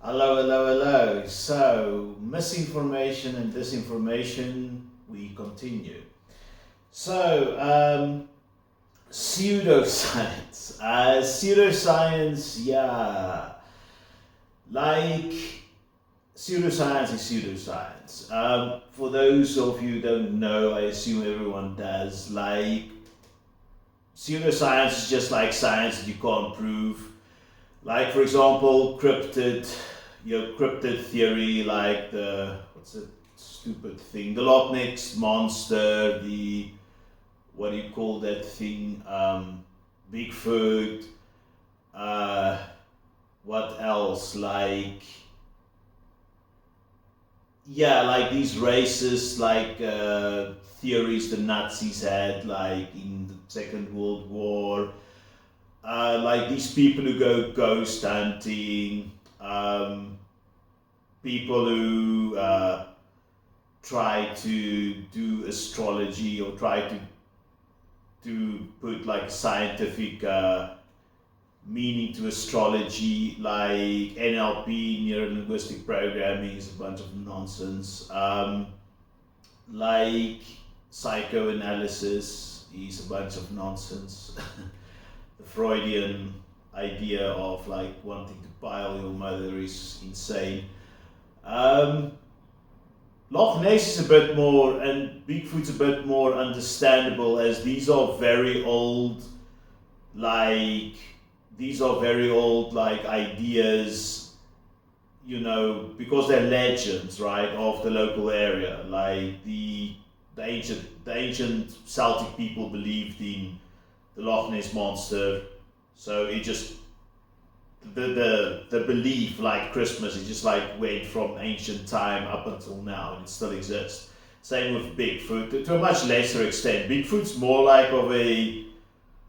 Hello, hello, hello. So, misinformation and disinformation, we continue. So, pseudoscience. Pseudoscience, yeah. Like, pseudoscience is pseudoscience. For those of you who don't know, I assume everyone does. Pseudoscience is just like science that you can't prove. Like, for example, cryptid theory, like what's that stupid thing? The Loch Ness monster, what do you call that thing? Bigfoot. Uh, what else? Like these racist, theories the Nazis had, like in the Second World War. Like these people who go ghost hunting, people who try to do astrology or try to put like scientific meaning to astrology, like NLP, neuro linguistic programming, is a bunch of nonsense. Like psychoanalysis is a bunch of nonsense. The Freudian idea of like wanting to pile your mother is insane. Um, Loch Ness is a bit more, and Bigfoot's a bit more understandable, as like these are very old like ideas, because they're legends, right, of the local area. Like the ancient Celtic people believed in the Loch Ness monster, so it just the belief, like Christmas, it just like went from ancient time up until now, and it still exists. Same with Bigfoot, to a much lesser extent. Bigfoot's more like of a,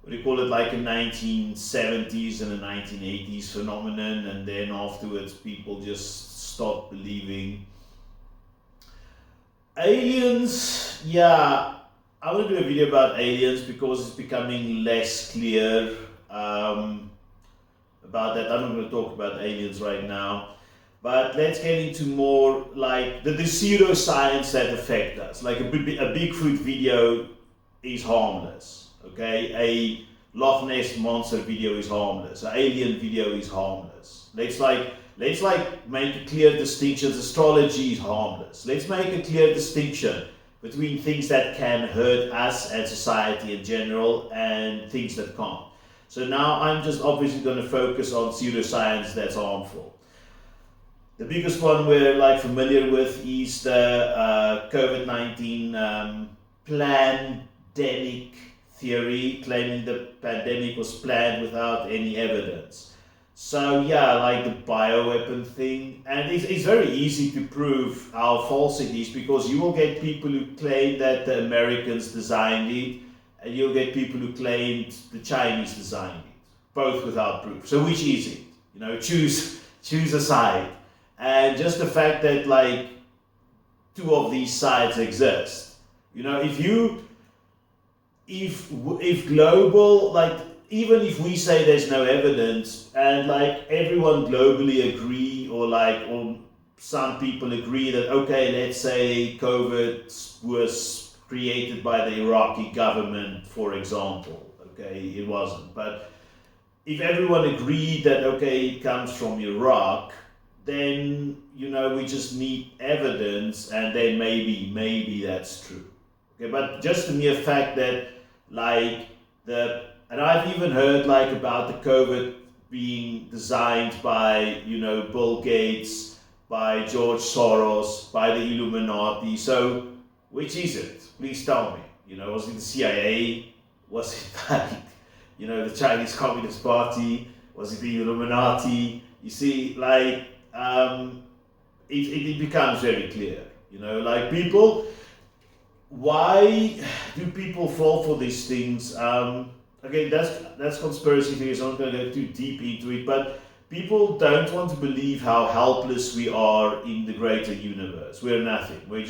what do you call it, like a 1970s and a 1980s phenomenon, and then afterwards people just stopped believing. Aliens, yeah, I want to do a video about aliens because it's becoming less clear about that. I'm not going to talk about aliens right now, but let's get into more like the pseudoscience that affect us. Like a Bigfoot video is harmless, okay? A Loch Ness monster video is harmless. An alien video is harmless. Let's make a clear distinction. Astrology is harmless. Let's make a clear distinction between things that can hurt us and society in general and things that can't. So now I'm just obviously going to focus on pseudoscience that's harmful. The biggest one we're like familiar with is the COVID-19 pandemic theory, claiming the pandemic was planned without any evidence. So yeah, like the bioweapon thing, and it's very easy to prove how false it is, because you will get people who claim that the Americans designed it, and you'll get people who claimed the Chinese designed it, both without proof. So which is it? Choose a side. And just the fact that like two of these sides exist, if global, like, even if we say there's no evidence and like everyone globally agree, or some people agree that, okay, let's say COVID was created by the Iraqi government, for example. Okay, it wasn't, but if everyone agreed that, okay, it comes from Iraq, then we just need evidence, and then maybe that's true. Okay, but just the mere fact that, like, and I've even heard like about the COVID being designed by Bill Gates, by George Soros, by the Illuminati. So which is it? Please tell me. Was it the CIA? Was it like the Chinese Communist Party? Was it the Illuminati? You see, like, it becomes very clear. Like, why do people fall for these things? Again, that's conspiracy theories. I'm not going to go too deep into it, but people don't want to believe how helpless we are in the greater universe. We're nothing. We're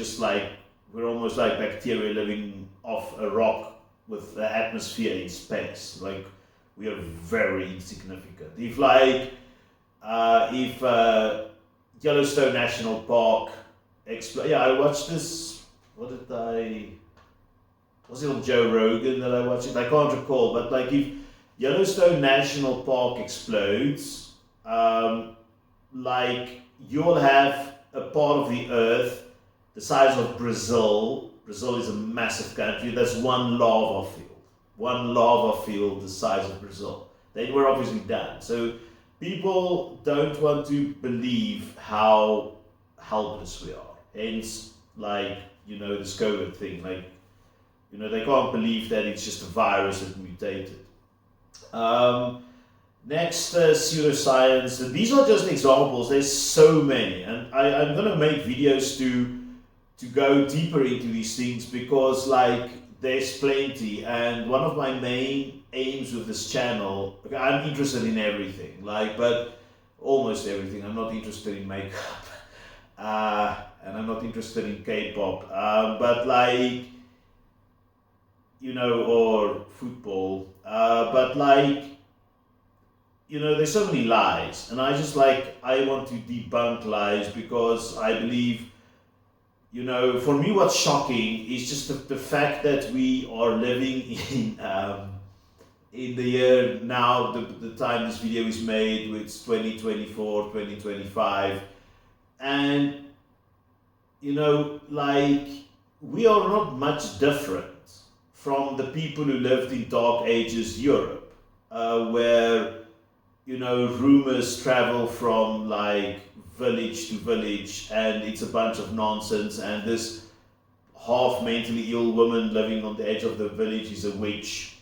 almost like bacteria living off a rock with the atmosphere in space. Like, we are very insignificant. If Yellowstone National Park. Yeah, I watched this. Was it on Joe Rogan that I watched it? I can't recall, but like if Yellowstone National Park explodes, like you'll have a part of the earth the size of Brazil. Brazil is a massive country. That's one lava field. One lava field the size of Brazil. They were obviously done. So people don't want to believe how helpless we are. Hence, like, this COVID thing. Like, they can't believe that it's just a virus that mutated. Next, pseudoscience. These are just examples. There's so many, and I'm gonna make videos to go deeper into these things because, like, there's plenty. And one of my main aims with this channel, okay, I'm interested in everything, like, but almost everything. I'm not interested in makeup, and I'm not interested in K-pop, but like, or football, but like, there's so many lies, and I want to debunk lies because I believe, for me, what's shocking is just the fact that we are living in the year now, the time this video is made, which 2024, 2025, and like, we are not much different from the people who lived in Dark Ages Europe, where rumors travel from like village to village, and it's a bunch of nonsense, and this half mentally ill woman living on the edge of the village is a witch.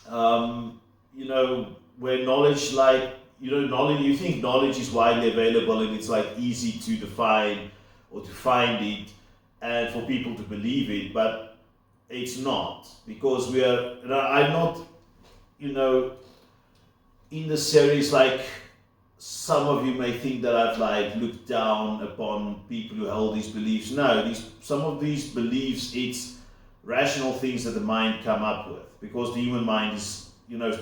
Where knowledge, like, knowledge, you think knowledge is widely available and it's like easy to define or to find it and for people to believe it, but it's not, because I'm not, in the series, like, some of you may think that I've like looked down upon people who hold these beliefs. No, some of these beliefs, it's rational things that the mind come up with, because the human mind is,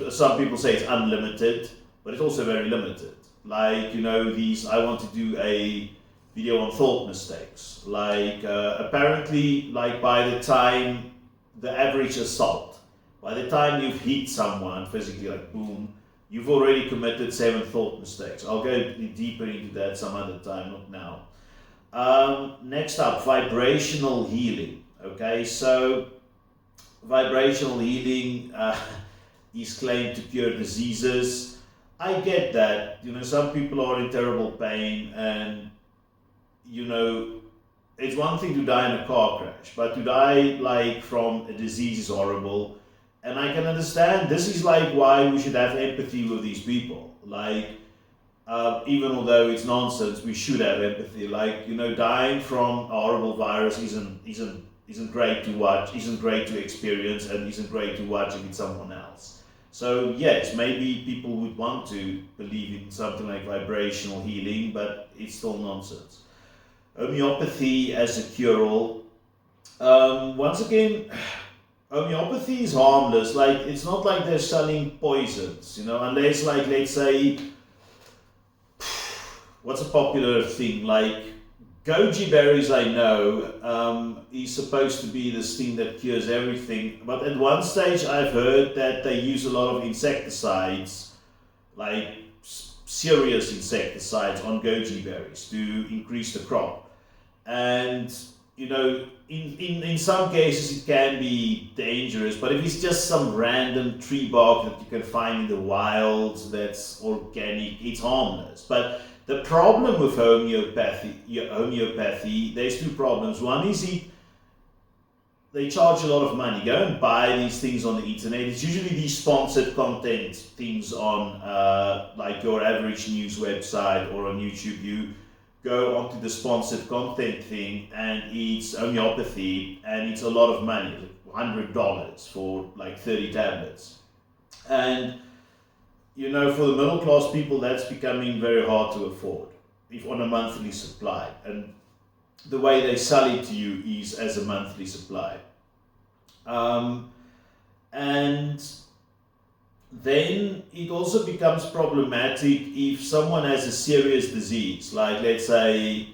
some people say it's unlimited, but it's also very limited. Like, I want to do a video on thought mistakes. Like, apparently, like, by the time the average assault, by the time you've hit someone physically, like boom, you've already committed 7 thought mistakes. I'll go deeper into that some other time, not now. Next up, vibrational healing. Okay, so vibrational healing is claimed to cure diseases. I get that. Some people are in terrible pain, and it's one thing to die in a car crash, but to die like from a disease is horrible. And I can understand, this is like why we should have empathy with these people. Like, even although it's nonsense, we should have empathy. Like, dying from a horrible virus isn't great to watch, isn't great to experience, and isn't great to watch if it's someone else. So yes, maybe people would want to believe in something like vibrational healing, but it's still nonsense. Homeopathy as a cure-all. Once again, homeopathy is harmless. Like, it's not like they're selling poisons, unless, like, let's say, what's a popular thing? Like, goji berries, I know, is supposed to be this thing that cures everything. But at one stage, I've heard that they use a lot of insecticides, like serious insecticides on goji berries to increase the crop. And in some cases it can be dangerous, but if it's just some random tree bark that you can find in the wild that's organic, it's harmless. But the problem with homeopathy, there's 2 problems. One is they charge a lot of money. Go and buy these things on the internet. It's usually these sponsored content things on like your average news website or on YouTube. You go onto the sponsored content thing and it's homeopathy, and it's a lot of money, $100 for like 30 tablets. And for the middle class people, that's becoming very hard to afford, if on a monthly supply. And the way they sell it to you is as a monthly supply. And then it also becomes problematic if someone has a serious disease, like let's say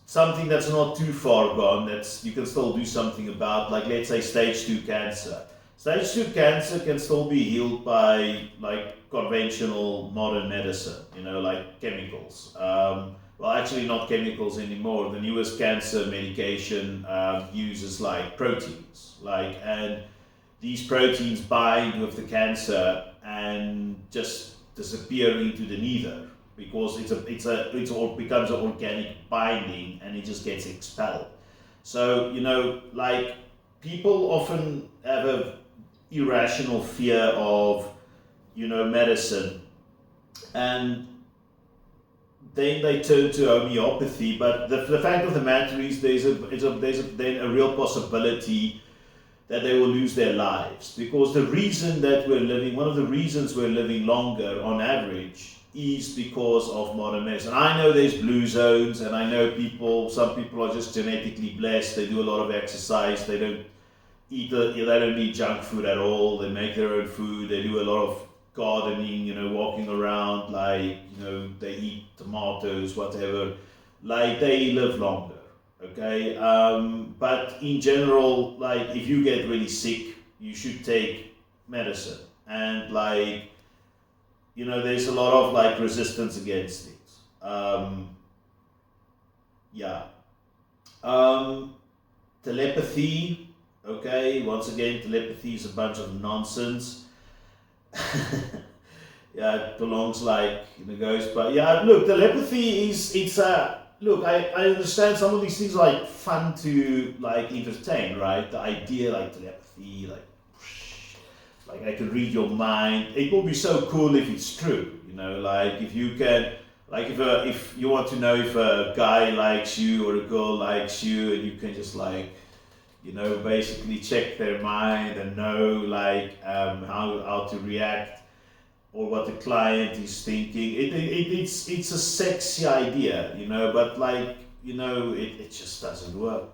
something that's not too far gone, that's you can still do something about, like let's say stage 2 cancer. Stage 2 cancer can still be healed by like conventional modern medicine, like chemicals. Well, actually, not chemicals anymore. The newest cancer medication uses like proteins, and these proteins bind with the cancer and just disappear into the nether because it becomes an organic binding and it just gets expelled. So like people often have a irrational fear of medicine, and then they turn to homeopathy. But the fact of the matter is there's then a real possibility that they will lose their lives, because one of the reasons we're living longer on average is because of modern medicine. I know there's blue zones, and I know some people are just genetically blessed. They do a lot of exercise. They don't they don't eat junk food at all. They make their own food. They do a lot of gardening, walking around, they eat tomatoes, whatever. Like, they live longer, okay? But in general, like, if you get really sick, you should take medicine. And, there's a lot of, resistance against it. Yeah. Telepathy, okay? Once again, telepathy is a bunch of nonsense. Yeah, it belongs in the ghost. But yeah, look, telepathy look, I understand some of these things are fun to entertain, right? The idea telepathy, I can read your mind. It will be so cool if it's true, if you can, if you want to know if a guy likes you or a girl likes you, and you can just basically check their mind and know how to react, or what the client is thinking. It's a sexy idea, but it just doesn't work.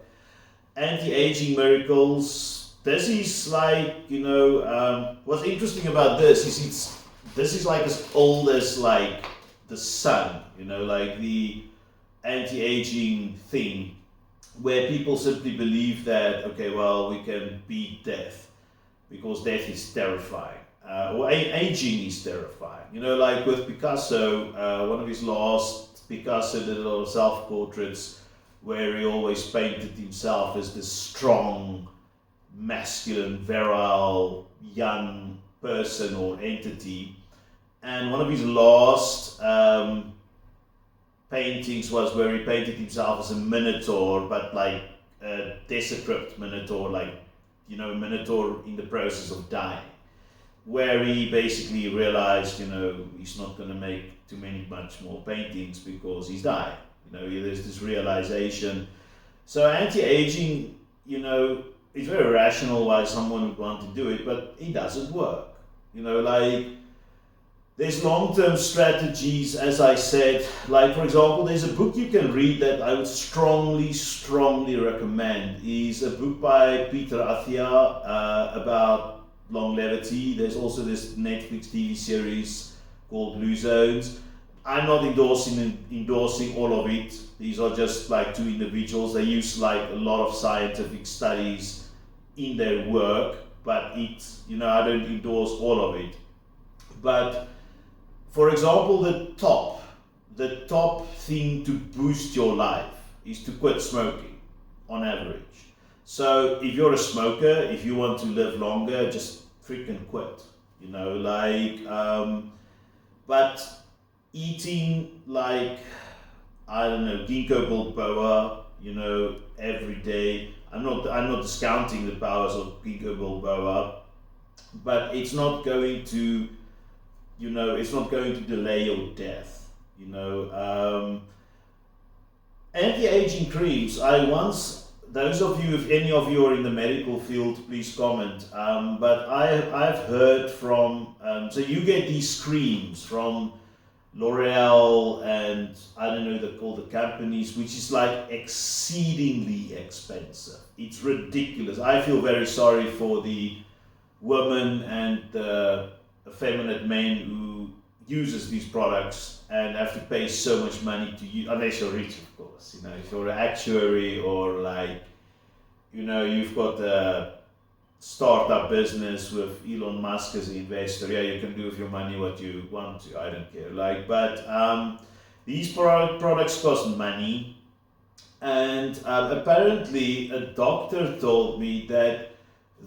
Anti-aging miracles. This is what's interesting about this is this is as old as the sun, the anti-aging thing, where people simply believe that, okay, well, we can beat death because death is terrifying, or aging is terrifying. With Picasso, one of his last, Picasso did a lot of self-portraits where he always painted himself as this strong, masculine, virile, young person or entity. And one of his last paintings was where he painted himself as a minotaur, but a decrepit minotaur, a minotaur in the process of dying, where he basically realized, he's not going to make much more paintings because he's dying. There's this realization. So anti-aging, it's very rational why someone would want to do it, but it doesn't work. There's long-term strategies, as I said. For example, there's a book you can read that I would strongly, strongly recommend. Is a book by Peter Attia about longevity. There's also this Netflix TV series called Blue Zones. I'm not endorsing all of it. These are just two individuals. They use a lot of scientific studies in their work, but I don't endorse all of it. But for example, the top thing to boost your life is to quit smoking, on average. So if you're a smoker, if you want to live longer, just freaking quit. But eating I don't know, ginkgo biloba, every day. I'm not discounting the powers of ginkgo biloba, but it's not going to delay your death. Anti-aging creams. Those of you, if any of you are in the medical field, please comment. But I've heard from, so you get these creams from L'Oreal and I don't know the companies, which is exceedingly expensive. It's ridiculous. I feel very sorry for the women and the effeminate men who uses these products and have to pay so much money to use, unless you're rich, of course. You know, if you're an actuary or like, you know, you've got a startup business with Elon Musk as an investor. Yeah, you can do with your money what you want to. I don't care. Like, but these products cost money, and apparently a doctor told me that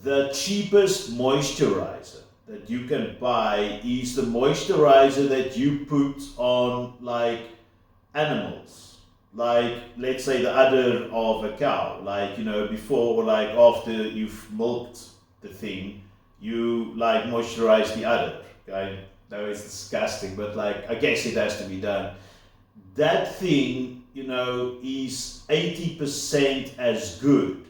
the cheapest moisturizer that you can buy is the moisturizer that you put on like animals, like let's say the udder of a cow, like, you know, before or like after you've milked the thing, you like moisturize the udder. Okay, no, it's disgusting, but like I guess it has to be done. That thing, you know, is 80% as good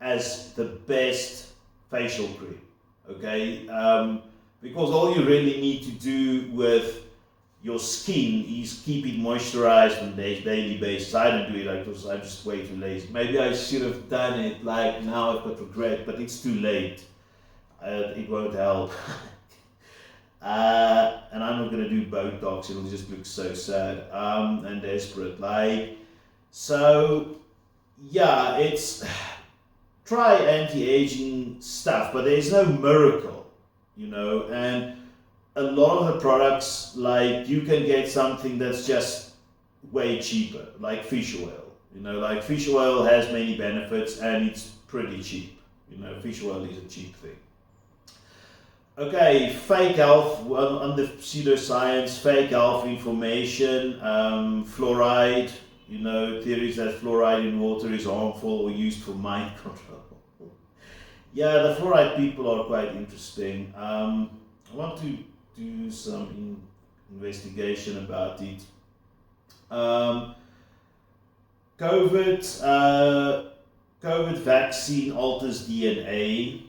as the best facial cream. Okay, because all you really need to do with your skin is keep it moisturized on a daily basis. I don't do it like because I'm just way too lazy. Maybe I should have done it, like now I've got regret, but it's too late. It won't help. And I'm not gonna do Botox, it'll just look so sad and desperate. Like, so yeah, it's try anti-aging stuff, but there's no miracle, you know, and a lot of the products, like you can get something that's just way cheaper, like fish oil. You know, like fish oil has many benefits and it's pretty cheap. You know, fish oil is a cheap thing. Okay, fake health, under pseudoscience, fake health information, fluoride, you know, theories that fluoride in water is harmful or used for mind control. Yeah, the fluoride people are quite interesting. I want to do some investigation about it. COVID vaccine alters DNA.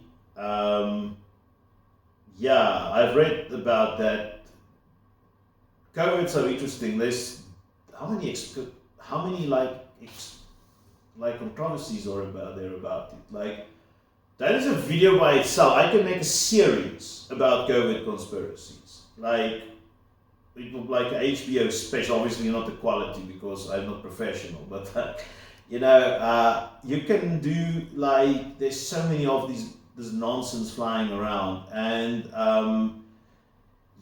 Yeah, I've read about that. COVID's so interesting. There's how many like controversies are about it. Like that is a video by itself. I can make a series about COVID conspiracies. Like it would like an HBO special. Obviously not the quality because I'm not professional, but you know, you can do like there's so many of this nonsense flying around, and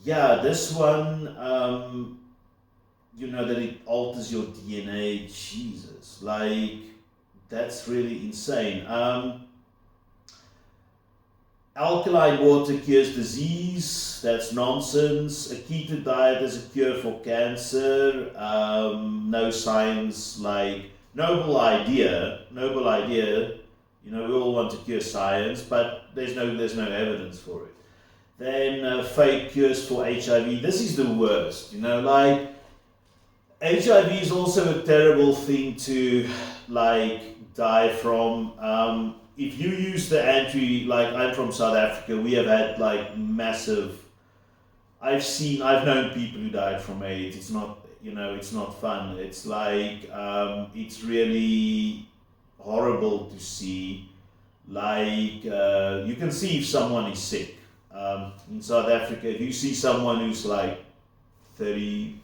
yeah, this one, you know, that it alters your DNA. Jesus, like that's really insane. Alkaline water cures disease. That's nonsense. A keto diet is a cure for cancer. No science. Like noble idea. You know, we all want to cure science, but there's no evidence for it. Then fake cures for HIV. This is the worst. You know, like HIV is also a terrible thing to like die from. If you use the like I'm from South Africa, we have had like massive. I've known people who died from AIDS. It's not, you know, it's not fun. It's like it's really horrible to see. Like you can see if someone is sick. In South Africa, if you see someone who's like 30,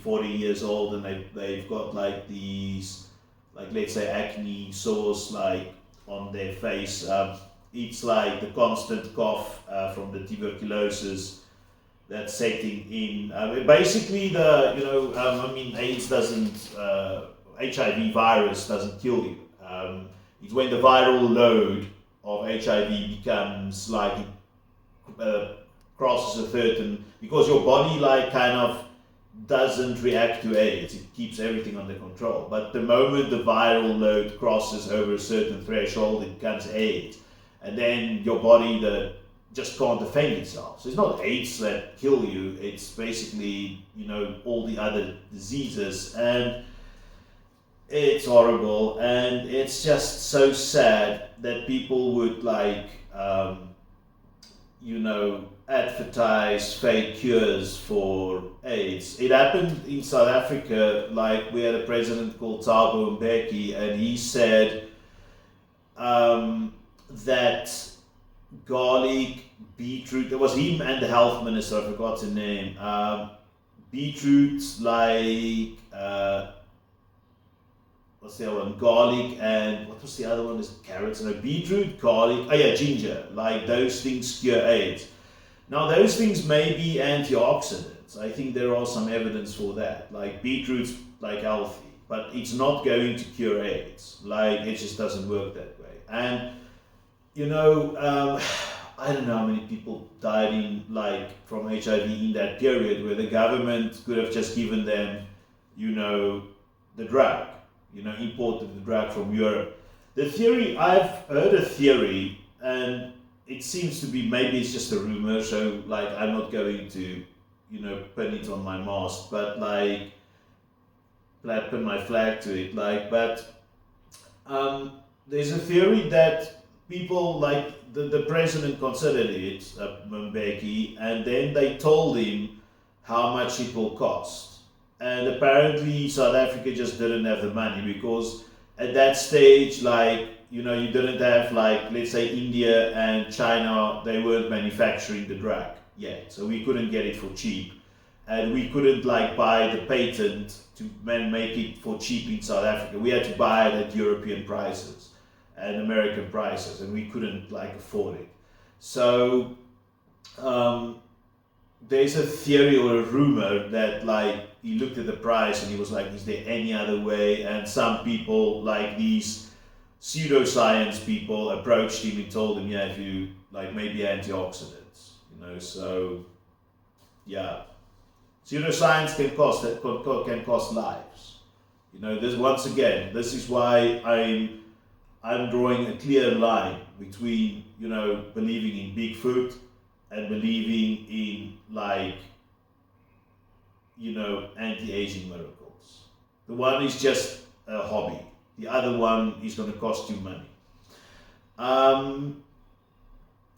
40 years old and they've got like these, like let's say acne sores like on their face, it's like the constant cough from the tuberculosis that's setting in. Basically, AIDS doesn't, HIV virus doesn't kill you. It's when the viral load of HIV becomes like crosses a certain, because your body like kind of doesn't react to AIDS, it keeps everything under control. But the moment the viral load crosses over a certain threshold, it becomes AIDS, and then your body just can't defend itself. So it's not AIDS that kill you; it's basically, you know, all the other diseases, and it's horrible, and it's just so sad that people would like, you know, advertise fake cures for AIDS. It happened in South Africa. Like we had a president called Thabo Mbeki, and he said that garlic, beetroot. There was him and the health minister. I forgot the name. Beetroot, like what's the other one? Garlic, and what was the other one? Is carrots? No, beetroot, garlic. Oh yeah, ginger. Like those things cure AIDS. Now those things may be antioxidants. I think there are some evidence for that. Like beetroot's like healthy, but it's not going to cure AIDS. Like it just doesn't work that way. And you know, I don't know how many people died in like from HIV in that period where the government could have just given them, you know, the drug, you know, imported the drug from Europe. The theory, I've heard a theory, and it seems to be, maybe it's just a rumor, so like I'm not going to, you know, pin it on my mast, but like, pin my flag to it, like, but there's a theory that people like the president considered it, Mbeki, and then they told him how much it will cost. And apparently South Africa just didn't have the money because at that stage, like, you know, you didn't have like, let's say India and China, they weren't manufacturing the drug yet. So we couldn't get it for cheap. And we couldn't like buy the patent to make it for cheap in South Africa. We had to buy it at European prices and American prices, and we couldn't like afford it. So there's a theory or a rumor that like he looked at the price and he was like, is there any other way? And some people, like these pseudoscience people, approached him and told him, yeah, if you like maybe antioxidants, you know. So yeah, pseudoscience can cost lives. You know, this once again, this is why I'm drawing a clear line between, you know, believing in Bigfoot and believing in like, you know, anti-aging miracles. The one is just a hobby. The other one is going to cost you money.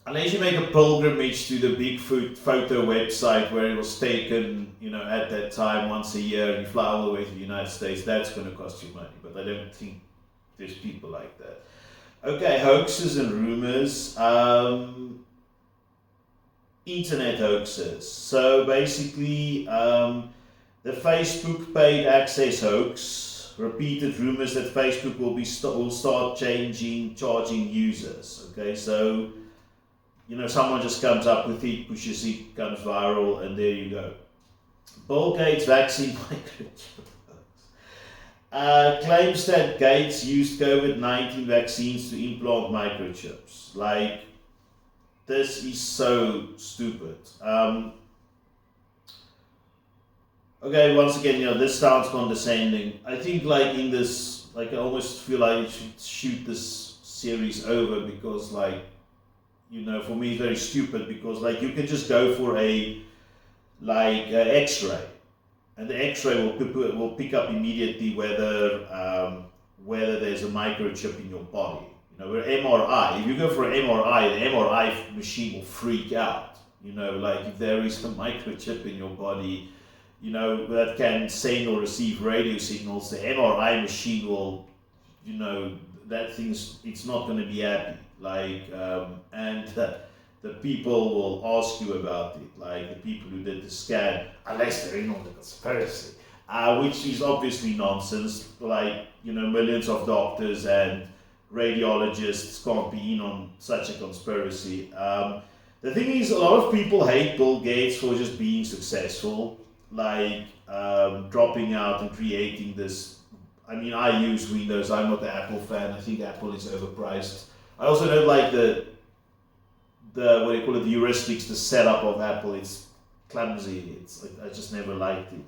Unless you make a pilgrimage to the Bigfoot photo website where it was taken, you know, at that time once a year, and you fly all the way to the United States, that's going to cost you money. But I don't think there's people like that. Okay, hoaxes and rumors. Internet hoaxes. So basically, the Facebook paid access hoax, repeated rumors that Facebook will start charging users. Okay, so you know, someone just comes up with it, pushes it, comes viral, and there you go. Bill Gates vaccine microchip. Claims that Gates used COVID-19 vaccines to implant microchips. Like, this is so stupid. Okay, once again, you know, this sounds condescending. I think, like, in this, like, I almost feel like you should shoot this series over because, like, you know, for me, it's very stupid because, like, you can just go for a X-ray. And the X-ray will pick up immediately whether there's a microchip in your body. You know, where MRI, if you go for an MRI, the MRI machine will freak out. You know, like if there is a microchip in your body, you know, that can send or receive radio signals, the MRI machine will, you know, it's not going to be happy. Like, and the people will ask you about it, like the people who did the scan, unless they're in on the conspiracy, which is obviously nonsense. Like, you know, millions of doctors and radiologists can't be in on such a conspiracy. The thing is, a lot of people hate Bill Gates for just being successful, like dropping out and creating this. I mean, I use Windows, I'm not an Apple fan, I think Apple is overpriced. I also don't like the what do you call it, the heuristics, the setup of Apple. It's clumsy. I just never liked it.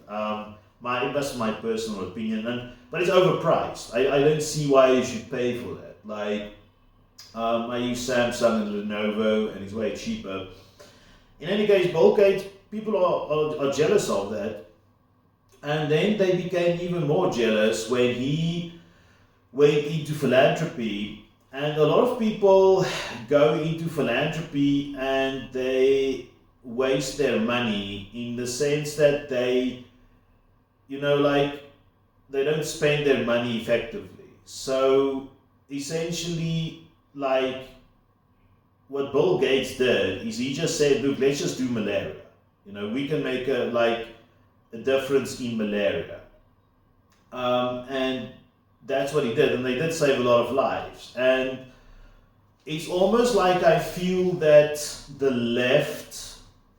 That's my personal opinion, but it's overpriced. I don't see why you should pay for that. Like, I use Samsung and Lenovo, and it's way cheaper. In any case, Bill Gates, people are jealous of that, and then they became even more jealous when he went into philanthropy. And a lot of people go into philanthropy and they waste their money in the sense that they, you know, like they don't spend their money effectively. So essentially, like what Bill Gates did is he just said, look, let's just do malaria. We can make a difference in malaria. And that's what he did, and they did save a lot of lives. And it's almost like I feel that the left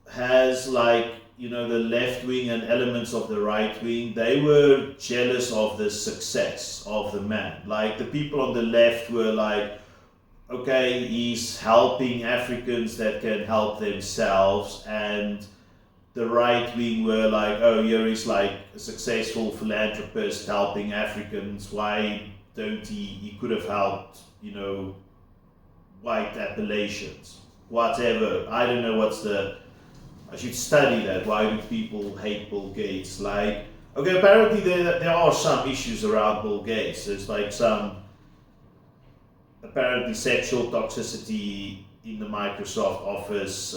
has the left wing and elements of the right wing, they were jealous of the success of the man. Like the people on the left were like, okay, he's helping Africans that can help themselves, and the right wing were like, oh, here is like a successful philanthropist helping Africans. Why don't he could have helped, white Appalachians, whatever. I don't know I should study that. Why do people hate Bill Gates? Like, okay, apparently there are some issues around Bill Gates. There's like some apparently sexual toxicity in the Microsoft office.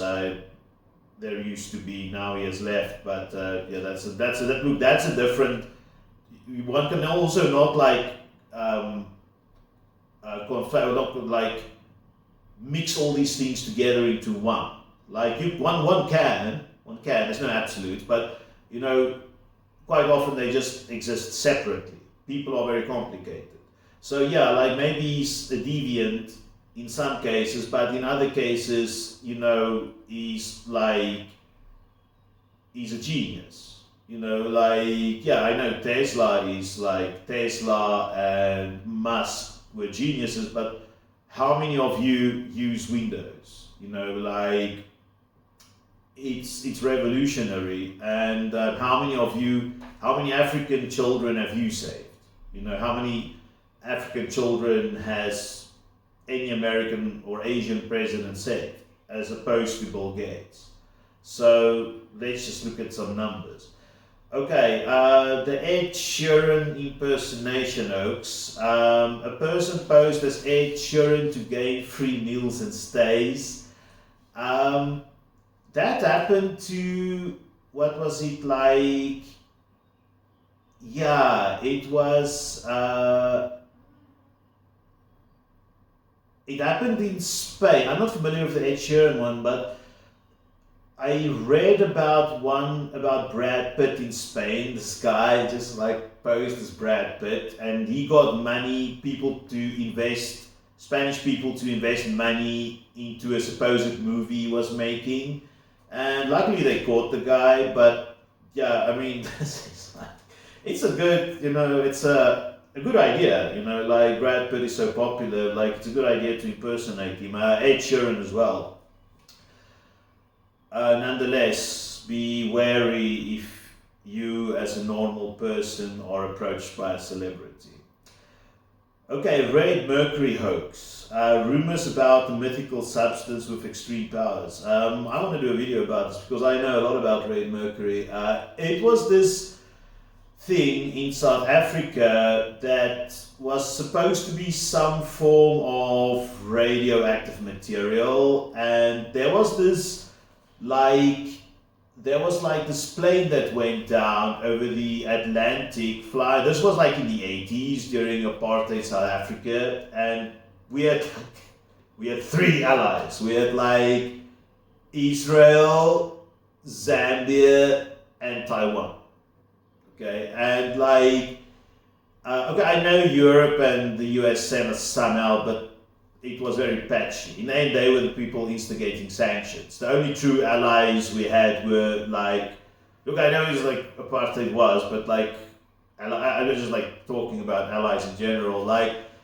There used to be, now he has left, but that's a different. One can also not mix all these things together into one. Like one can. There's no absolute, but quite often they just exist separately. People are very complicated. So like maybe he's a deviant in some cases, but in other cases, he's a genius. I know Tesla is like Tesla and Musk were geniuses, but how many of you use Windows? It's revolutionary, and how many African children have you saved? How many African children has any American or Asian president saved, as opposed to Bill Gates? So let's just look at some numbers. Okay, the Ed Sheeran impersonation hoax. A person posed as Ed Sheeran to gain free meals and stays. That happened to, what was it like? Yeah, it was, it happened in Spain. I'm not familiar with the Ed Sheeran one, but I read about one about Brad Pitt in Spain. This guy just posed as Brad Pitt, and he got Spanish people to invest money into a supposed movie he was making. And luckily they caught the guy, but it's a good, it's a good idea, Brad Pitt is so popular, it's a good idea to impersonate him. Ed Sheeran as well. Nonetheless, be wary if you as a normal person are approached by a celebrity. Okay, red mercury hoax. Rumors about the mythical substance with extreme powers. I want to do a video about this because I know a lot about red mercury. It was this thing in South Africa that was supposed to be some form of radioactive material, and there was this this plane that went down over the Atlantic fly. This was in the 80s during apartheid South Africa, and we had three allies. We had Israel, Zambia, and Taiwan. Okay, and I know Europe and the US sent us some help, but it was very patchy. In the end, they were the people instigating sanctions. The only true allies we had were I know it's apartheid was, but I was just talking about allies in general.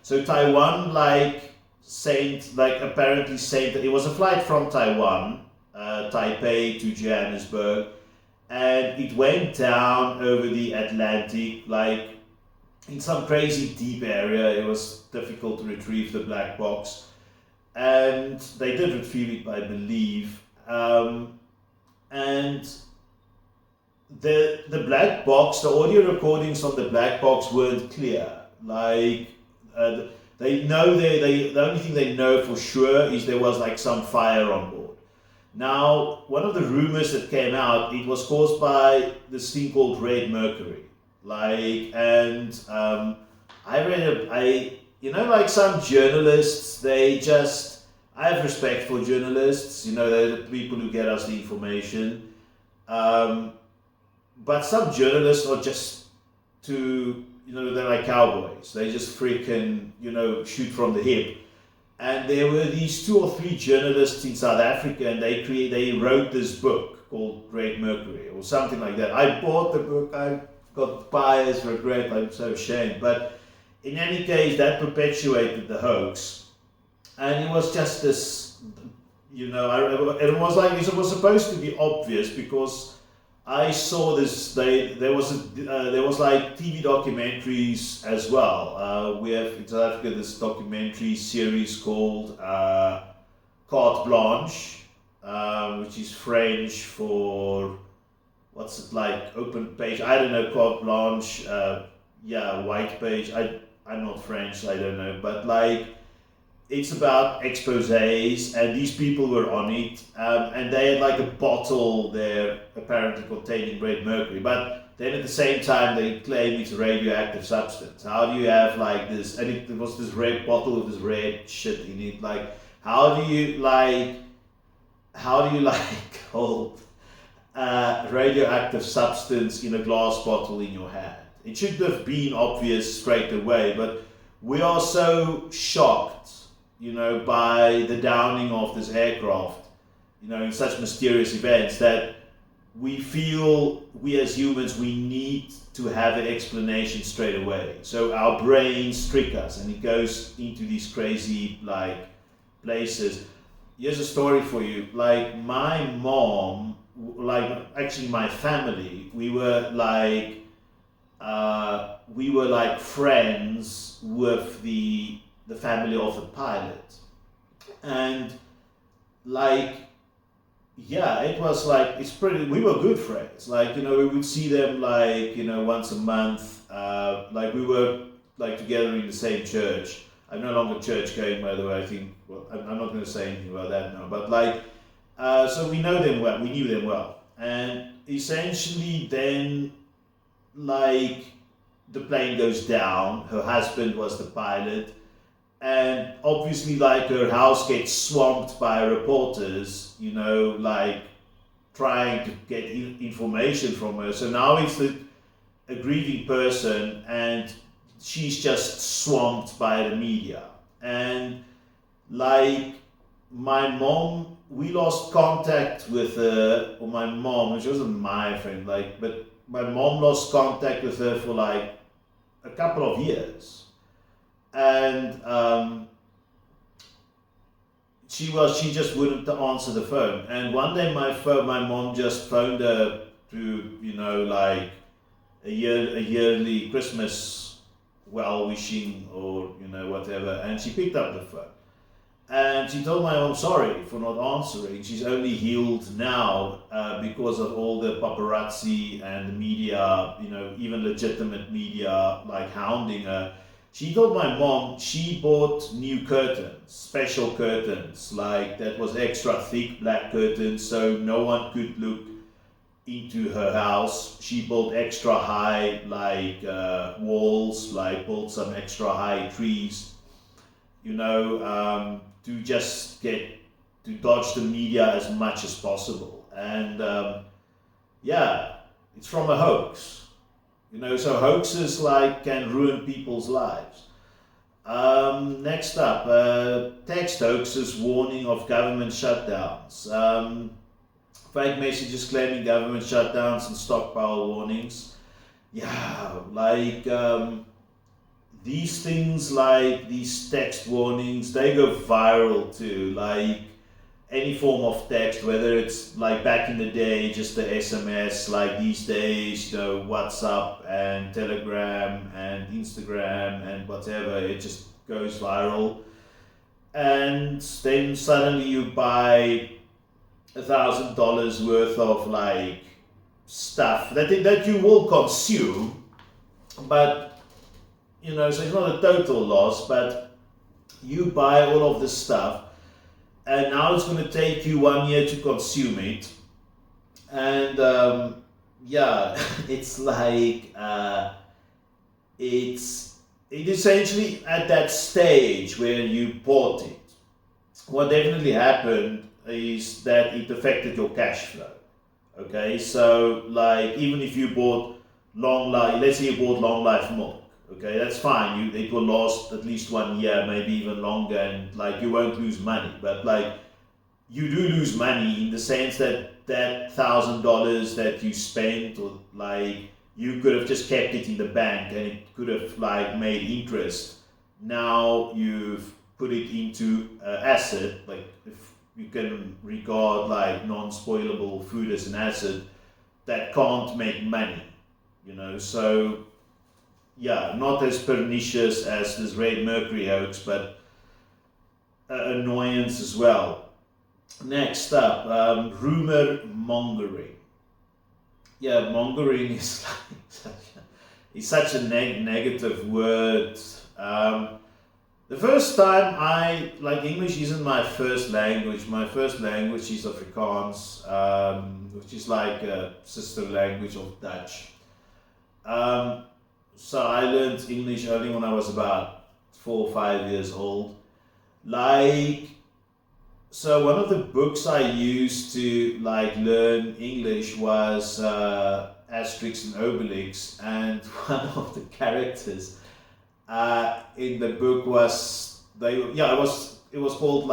So Taiwan apparently sent, it was a flight from Taiwan, Taipei to Johannesburg, and it went down over the Atlantic in some crazy deep area. It was difficult to retrieve the black box, and they did retrieve it, I believe. And the black box, the audio recordings on the black box weren't clear. The only thing they know for sure is there was some fire on board. Now, one of the rumors that came out, it was caused by this thing called red mercury. I read some journalists, they just, I have respect for journalists. They're the people who get us the information. Um, but some journalists are just too, they're like cowboys. They just freaking, shoot from the hip. And there were these 2 or 3 journalists in South Africa, and they wrote this book called Red Mercury or something like that. I bought the book. I got buyer's regret. I'm so ashamed. But in any case, that perpetuated the hoax, and it was just this, it was like it was supposed to be obvious because I saw this. There was like TV documentaries as well. We have in South Africa this documentary series called Carte Blanche, which is French for what's it like open page. I don't know, Carte Blanche. White page. I'm not French, so I don't know, but like. It's about exposés, and these people were on it, and they had like a bottle there apparently containing red mercury, but then at the same time they claim it's a radioactive substance. How do you have like this, and it was this red bottle with this red shit in it, like how do you hold radioactive substance in a glass bottle in your hand? It should have been obvious straight away, but we are so shocked by the downing of this aircraft, in such mysterious events that we feel we as humans, we need to have an explanation straight away. So our brains trick us and it goes into these crazy places. Here's a story for you. Like my mom, actually my family, we were friends with the family of the pilot, and it was it's pretty, we were good friends, we would see them once a month, we were together in the same church. I'm no longer church going, by the way. I think, well, I'm not going to say anything about that now, but so we know them well, we knew them well, and essentially then the plane goes down, her husband was the pilot, and obviously her house gets swamped by reporters, trying to get information from her. So now it's a grieving person, and she's just swamped by the media. And my mom, we lost contact with her, or my mom, she wasn't my friend, but my mom lost contact with her for a couple of years. And she just wouldn't answer the phone. And one day my mom just phoned her to a yearly Christmas well wishing or whatever, and she picked up the phone and she told my mom sorry for not answering. She's only healed now because of all the paparazzi and the media, even legitimate media hounding her. She told my mom she bought new curtains, special curtains, that was extra thick black curtains so no one could look into her house. She built extra high walls, built some extra high trees, to just to dodge the media as much as possible. And it's from a hoax. So hoaxes can ruin people's lives. Next up, text hoaxes warning of government shutdowns. Fake messages claiming government shutdowns and stockpile warnings. These things, these text warnings, they go viral too. Any form of text, whether it's back in the day, just the SMS, these days, WhatsApp and Telegram and Instagram and whatever, it just goes viral. And then suddenly you buy $1,000 worth of stuff that you will consume, but so it's not a total loss, but you buy all of this stuff. And now it's going to take you 1 year to consume it. And it's it's essentially at that stage where you bought it. what definitely happened is that it affected your cash flow. Okay, so like even if you bought long life, let's say you bought long life milk. Okay, that's fine. It will last at least 1 year, maybe even longer, and like you won't lose money. But like you do lose money in the sense that that $1,000 that you spent, or like you could have just kept it in the bank and it could have like made interest. Now you've put it into asset, like if you can regard like non-spoilable food as an asset that can't make money, so yeah, not as pernicious as this red mercury hoax, but annoyance as well. Next up, rumor mongering. Yeah, mongering is such a negative word. The first time English isn't my first language. My first language is Afrikaans, which is like a sister language of Dutch. So I learned English only when I was about 4 or 5 years old. So one of the books I used to learn English was Asterix and Obelix, and one of the characters in the book was it was called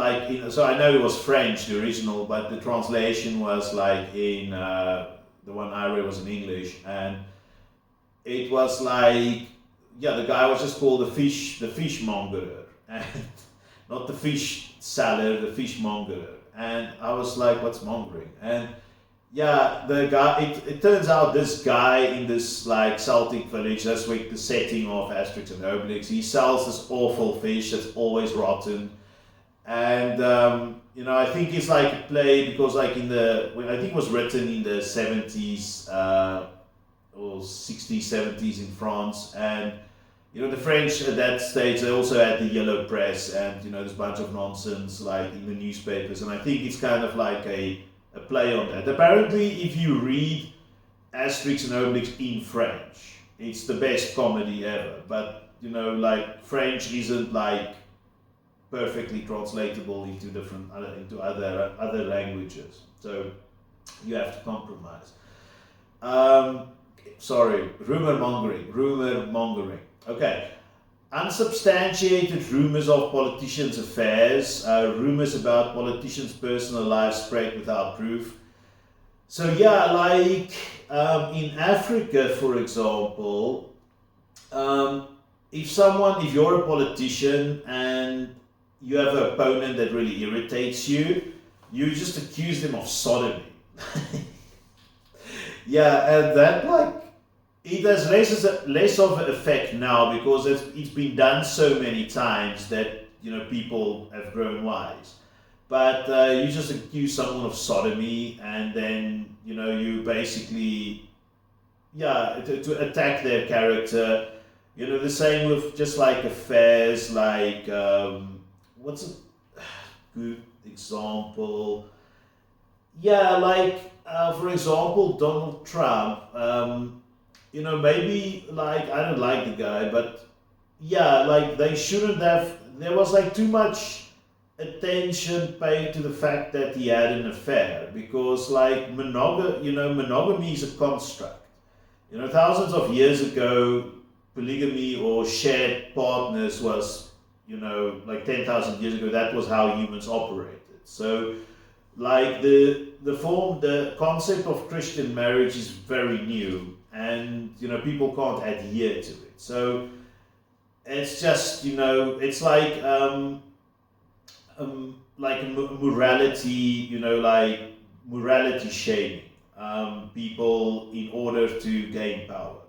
so I know it was French, the original, but the translation was in the one I read was in English, and it was the guy was just called the fishmonger, and not the fish seller, the fishmonger. And I was like, what's mongering? And yeah, the guy, it turns out this guy in this Celtic village, that's like the setting of Asterix and Obelix, he sells this awful fish that's always rotten. And I think it's a play because I think it was written in the 70s or 60s, 70s in France, and the French at that stage, they also had the yellow press, and there's a bunch of nonsense in the newspapers, and I think it's kind of like a play on that. Apparently, if you read Asterix and Obelix in French, it's the best comedy ever. But French isn't perfectly translatable into other languages, so you have to compromise. Rumor mongering. Okay. Unsubstantiated rumors of politicians' affairs, rumors about politicians' personal lives spread without proof. So yeah, in Africa, for example, if you're a politician and you have an opponent that really irritates you, you just accuse them of sodomy. Yeah, and that it has less of an effect now because it's been done so many times that people have grown wise. But you just accuse someone of sodomy, and then you basically to attack their character. The same with just affairs, what's a good example? Yeah, for example, Donald Trump. Maybe I don't like the guy, but yeah, they shouldn't have. There was too much attention paid to the fact that he had an affair because monogamy is a construct. Thousands of years ago, polygamy or shared partners was 10,000 years ago. That was how humans operated. So the concept of Christian marriage is very new, and people can't adhere to it. So it's just it's morality, morality shaming people in order to gain power.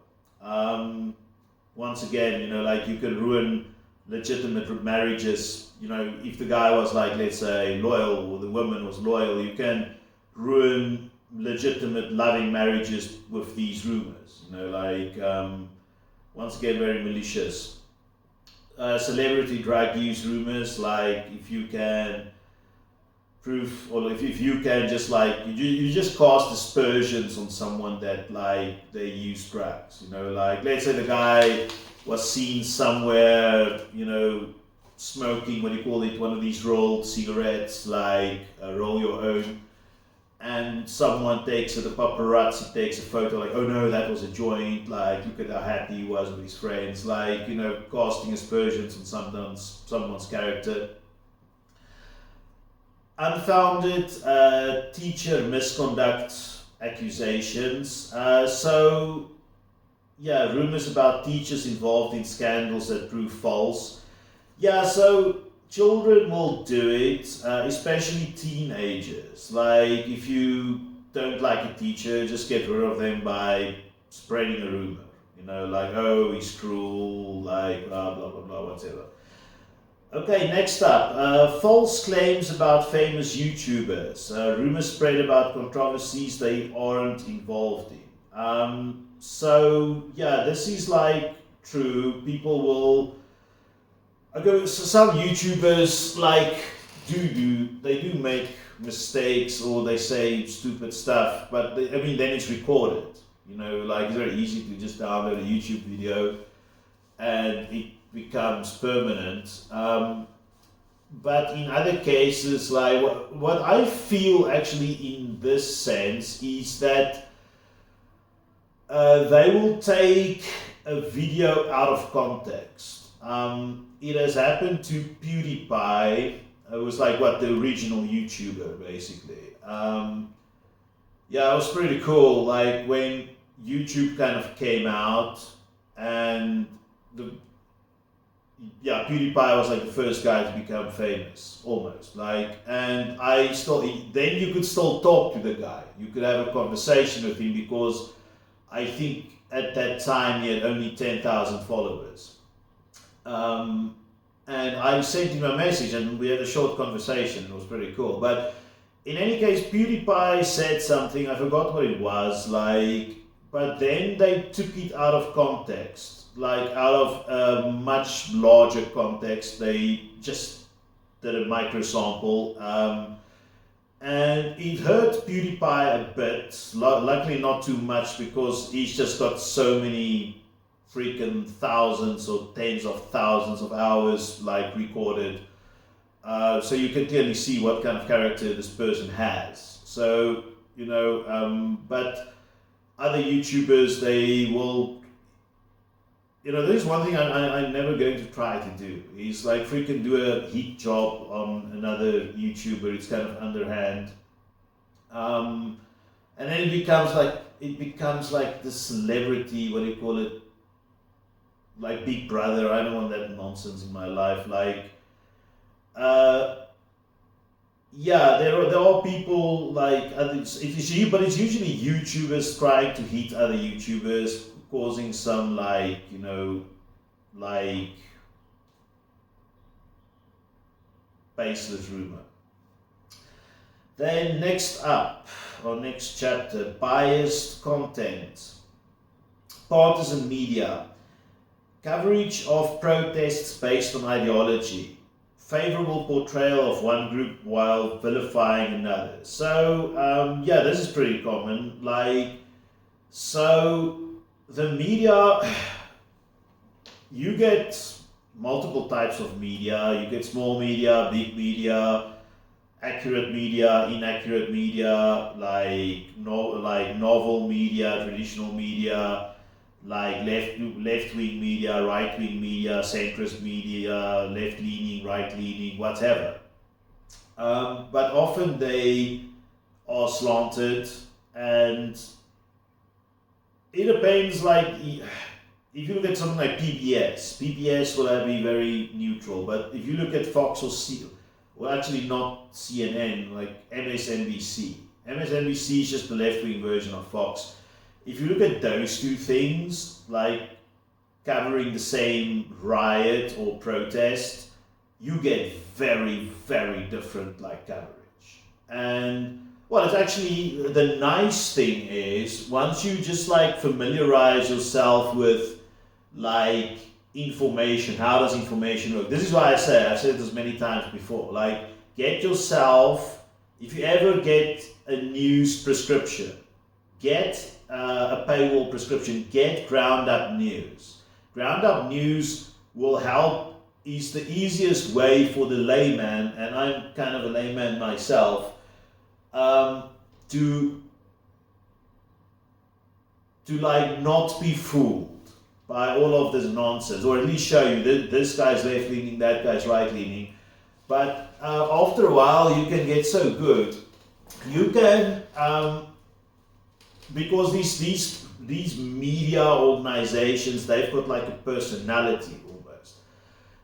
Once again, you can ruin legitimate marriages. If the guy was let's say loyal, or the woman was loyal, you can ruin legitimate loving marriages with these rumors. Once again, very malicious. Celebrity drug use rumors, if you can prove, or if you can just you just cast aspersions on someone that they use drugs. Let's say the guy was seen somewhere, smoking, what do you call it, one of these rolled cigarettes, like roll your own, and someone takes it, a paparazzi takes a photo, like, oh no, that was a joint, like, look at how happy he was with his friends, like, casting aspersions on someone's character. Unfounded teacher misconduct accusations. Rumors about teachers involved in scandals that prove false. Yeah, so children will do it, especially teenagers. Like, if you don't like a teacher, just get rid of them by spreading a rumor. Like, oh, he's cruel, like, blah, blah, blah, blah, whatever. Okay, next up, false claims about famous YouTubers. Rumors spread about controversies they aren't involved in. This is like true. People will. Okay, so some YouTubers like they do make mistakes or they say stupid stuff, but then it's recorded. Like, it's very easy to just download a YouTube video and it becomes permanent. But in other cases, like what I feel actually in this sense is that they will take a video out of context. It has happened to PewDiePie. It was like the original YouTuber basically. It was pretty cool. Like when YouTube kind of came out and PewDiePie was like the first guy to become famous, almost. Like, and then you could still talk to the guy. You could have a conversation with him because I think at that time he had only 10,000 followers. And I sent him a message and we had a short conversation. It was pretty cool. But in any case, PewDiePie said something, I forgot what it was, but then they took it out of context. Like, out of a much larger context, they just did a micro sample, and it hurt PewDiePie a bit. Luckily, not too much because he's just got so many freaking thousands or tens of thousands of hours recorded, so you can clearly see what kind of character this person has. So but other YouTubers, they will. There's one thing I'm never going to try to do is freaking do a heat job on another YouTuber. It's kind of underhand, and then it becomes like the celebrity. What do you call it? Like Big Brother. I don't want that nonsense in my life. There are people it's usually YouTubers trying to hit other YouTubers, causing some baseless rumor. Then next up, or next chapter, biased content. Partisan media. Coverage of protests based on ideology. Favorable portrayal of one group while vilifying another. So, this is pretty common. The media, you get multiple types of media. You get small media, big media, accurate media, inaccurate media, novel media, traditional media, left-wing media, right-wing media, centrist media, left-leaning, right-leaning, whatever. But often they are slanted, and it depends. If you look at something like PBS will be very neutral. But if you look at Fox or actually not CNN, like MSNBC. MSNBC is just the left-wing version of Fox. If you look at those two things, covering the same riot or protest, you get very, very different coverage. And it's actually, the nice thing is, once you just familiarize yourself with information, how does information work? This is why I've said this many times before, get yourself, if you ever get a news prescription, get a paywall prescription, get Ground Up News. Ground Up News will help is the easiest way for the layman, and I'm kind of a layman myself, to like not be fooled by all of this nonsense, or at least show you that this guy's left leaning, that guy's right leaning. But after a while, you can get so good. You can, because these media organizations, they've got like a personality almost.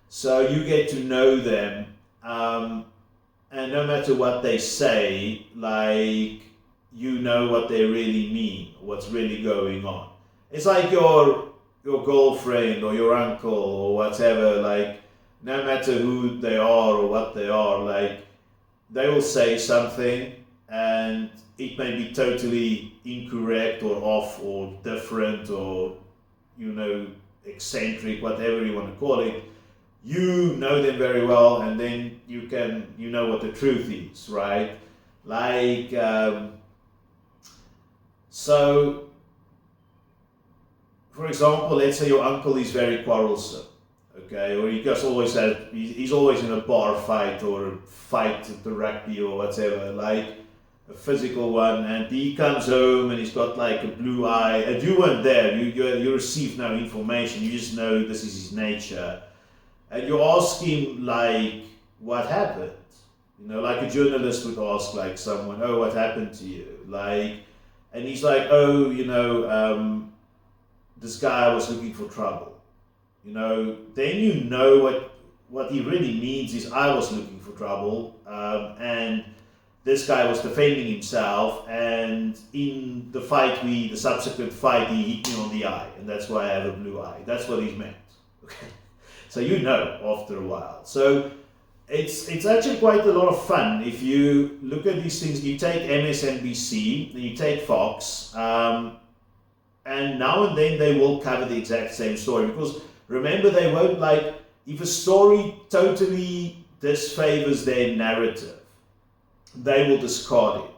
So you get to know them, and no matter what they say, like, you know what they really mean, what's really going on. It's like your girlfriend or your uncle or whatever, like, no matter who they are or what they are, like, they will say something and it may be totally incorrect or off or different or, eccentric, whatever you want to call it. You know them very well, and then you know what the truth is, right? Like, so, for example, let's say your uncle is very quarrelsome, okay, or he's always in a bar fight or a fight at the rugby or whatever, like a physical one, and he comes home and he's got like a blue eye, and you weren't there, you receive no information, you just know this is his nature, and you ask him like, what happened? Like a journalist would ask like someone, oh, what happened to you? Like, and he's like, oh, this guy was looking for trouble. Then you know what he really means is, I was looking for trouble, and this guy was defending himself, and in the subsequent fight, he hit me on the eye, and that's why I have a blue eye. That's what he meant. Okay, so after a while. So it's actually quite a lot of fun if you look at these things. You take MSNBC and you take Fox, and now and then they will cover the exact same story, because remember, they won't, like, if a story totally disfavors their narrative, they will discard it.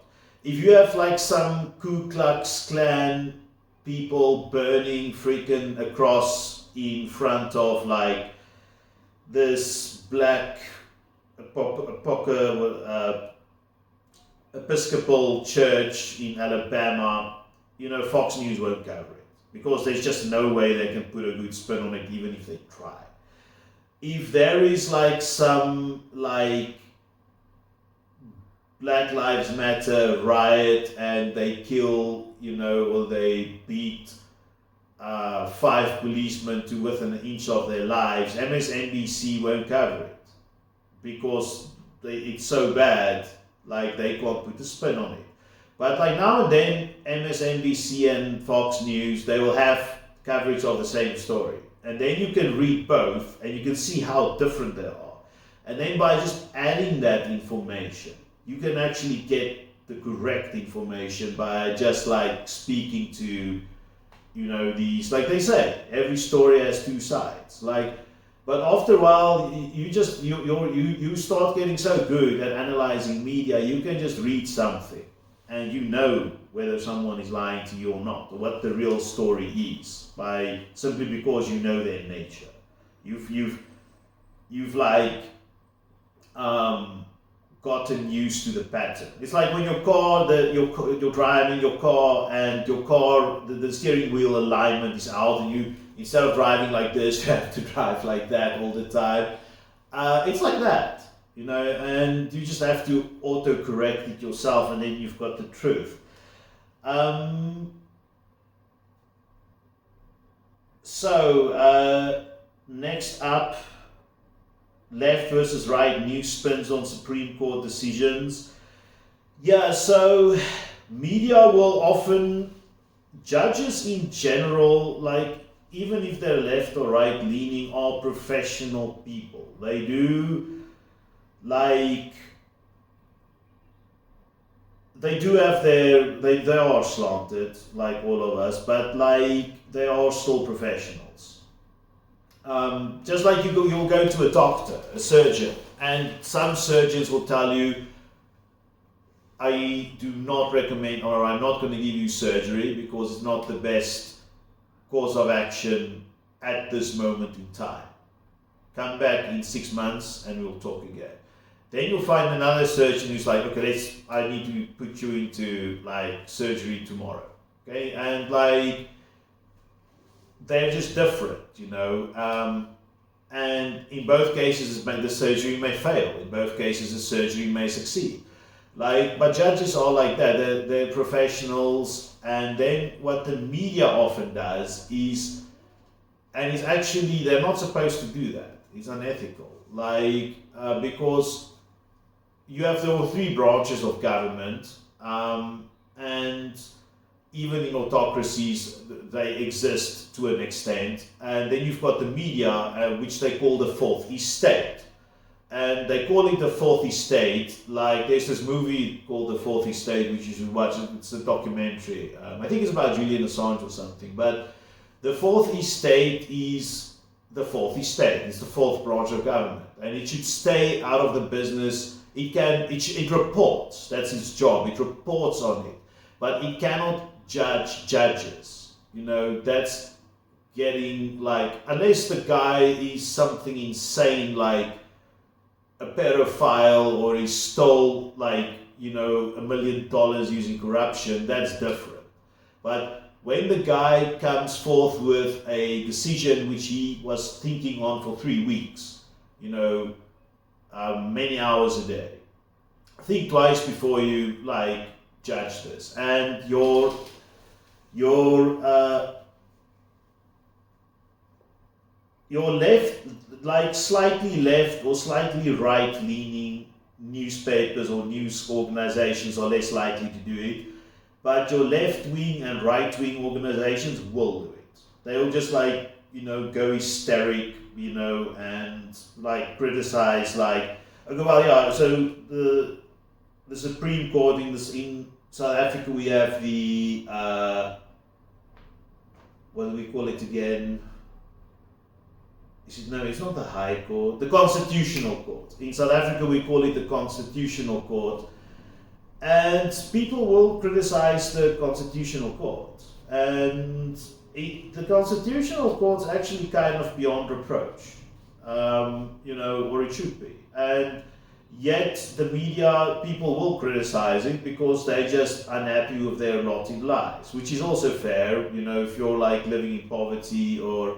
If you have like some Ku Klux Klan people burning freaking a cross in front of like this black Episcopal church in Alabama, Fox News won't cover it, because there's just no way they can put a good spin on it, even if they try. If there is like some like Black Lives Matter riot and they kill, or they beat 5 policemen to within an inch of their lives, MSNBC won't cover it, because it's so bad, like, they can't put a spin on it. But like now and then, MSNBC and Fox News, they will have coverage of the same story. And then you can read both and you can see how different they are. And then by just adding that information, you can actually get the correct information by just like speaking to, these, like they say, every story has 2 sides. Like, but after a while, you start getting so good at analyzing media, you can just read something and you know whether someone is lying to you or not, or what the real story is, simply because you know their nature. You've like gotten used to the pattern. It's like when you're driving your car and your car, the steering wheel alignment is out, and you, instead of driving like this, you have to drive like that all the time. It's like that, and you just have to auto-correct it yourself, and then you've got the truth. Next up, left versus right news spins on Supreme Court decisions. Yeah, so media will often, judges in general, like, even if they're left or right leaning, are professional people. They do, like, they do have they are slanted, like all of us, but like, they are still professionals. Just like you'll go to a doctor, a surgeon, and some surgeons will tell you, I do not recommend, or I'm not going to give you surgery because it's not the best course of action at this moment in time. come back in 6 months and we'll talk again. Then you'll find another surgeon who's like, okay, I need to put you into like surgery tomorrow. Okay, and like they're just different, and in both cases the surgery may fail. In both cases the surgery may succeed. But judges are like that. They're professionals, and then what the media often does is, and it's actually, they're not supposed to do that. It's unethical. Because you have the three branches of government, and even in autocracies, they exist to an extent. And then you've got the media, which they call the fourth estate. And they call it the fourth estate. Like, there's this movie called The Fourth Estate, which you should watch. It's a documentary. I think it's about Julian Assange or something. But the fourth estate is the fourth estate. It's the fourth branch of government. And it should stay out of the business. It reports. That's its job. It reports on it. But it cannot judge judges. That's getting unless the guy is something insane like a pedophile, or he stole $1 million using corruption, that's different. But when the guy comes forth with a decision which he was thinking on for 3 weeks, many hours a day, think twice before you judge this. And your left, slightly left or slightly right-leaning newspapers or news organizations are less likely to do it, but your left-wing and right-wing organizations will do it. They will just go hysteric, and criticize so the Supreme Court in South Africa, we have the what do we call it again? It's not the High Court, the Constitutional Court. In South Africa, we call it the Constitutional Court. And people will criticize the Constitutional Court. And the Constitutional Court's actually kind of beyond reproach, or it should be. And yet the media, people will criticize it because they're just unhappy with their lot in lives, which is also fair, if you're living in poverty, or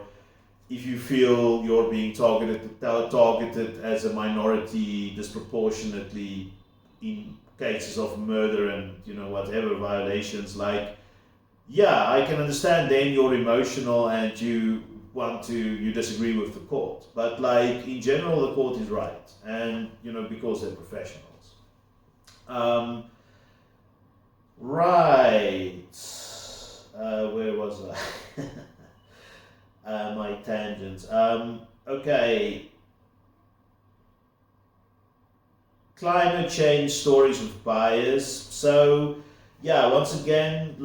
if you feel you're being targeted as a minority disproportionately in cases of murder and whatever violations, I can understand then you're emotional and you disagree with the court. But in general, the court is right, and because they're professionals. Right. Where was I? My tangents. Okay. Climate change stories with bias. So, once again,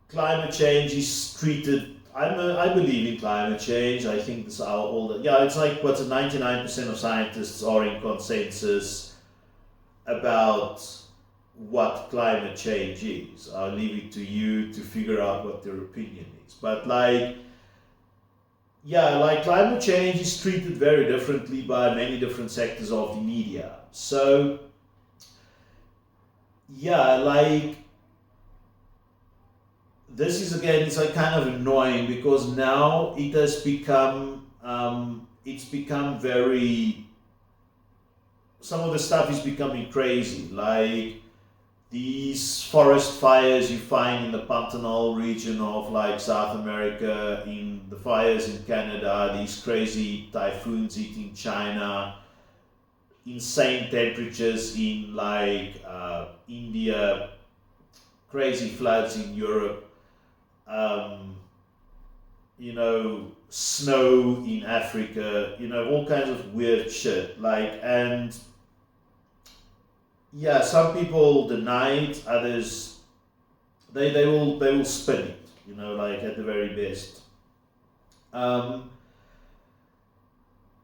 climate change is treated. I believe in climate change. I think this are all the. It's 99% of scientists are in consensus about what climate change is. I'll leave it to you to figure out what their opinion is. But climate change is treated very differently by many different sectors of the media. So this is again, it's kind of annoying because now it has become very, some of the stuff is becoming crazy, these forest fires you find in the Pantanal region of South America, in the fires in Canada, these crazy typhoons hitting China, insane temperatures in India, crazy floods in Europe, snow in Africa, all kinds of weird shit, and some people deny it, others they will spin it, at the very best.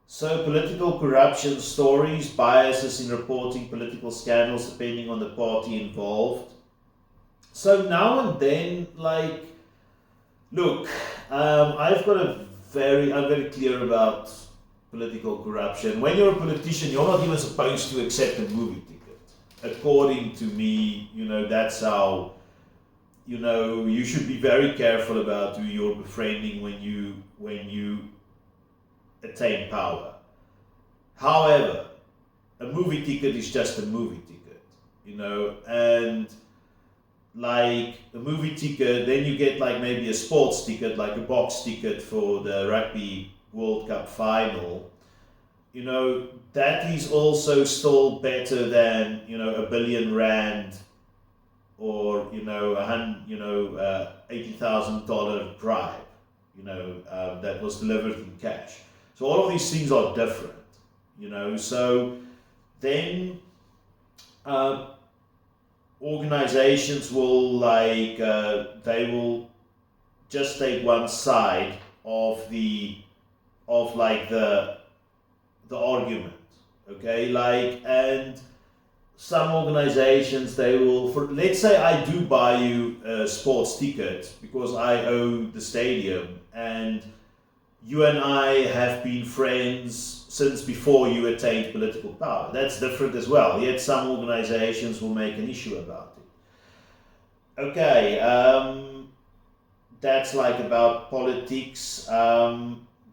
So political corruption stories, biases in reporting political scandals depending on the party involved. So now and then, look, I've got a I'm very clear about political corruption. When you're a politician, you're not even supposed to accept a movie ticket. According to me, that's how, you should be very careful about who you're befriending when you attain power. However, a movie ticket is just a movie ticket, and like a movie ticket, then you get like maybe a sports ticket, like a box ticket for the Rugby World Cup final. That is also still better than, a billion rand or, $80,000 bribe, that was delivered in cash. So all of these things are different, so then organizations will they will just take one side of the argument, okay, and some organizations, they will, let's say I do buy you a sports ticket because I own the stadium and you and I have been friends since before you attained political power. That's different as well, yet some organizations will make an issue about it. Okay, that's about politics.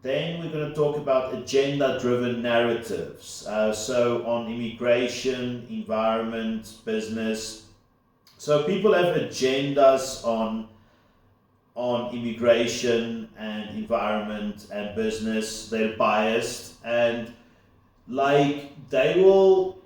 Then we're going to talk about agenda-driven narratives. So on immigration, environment, business. So people have agendas on immigration and environment and business. They're biased, and they will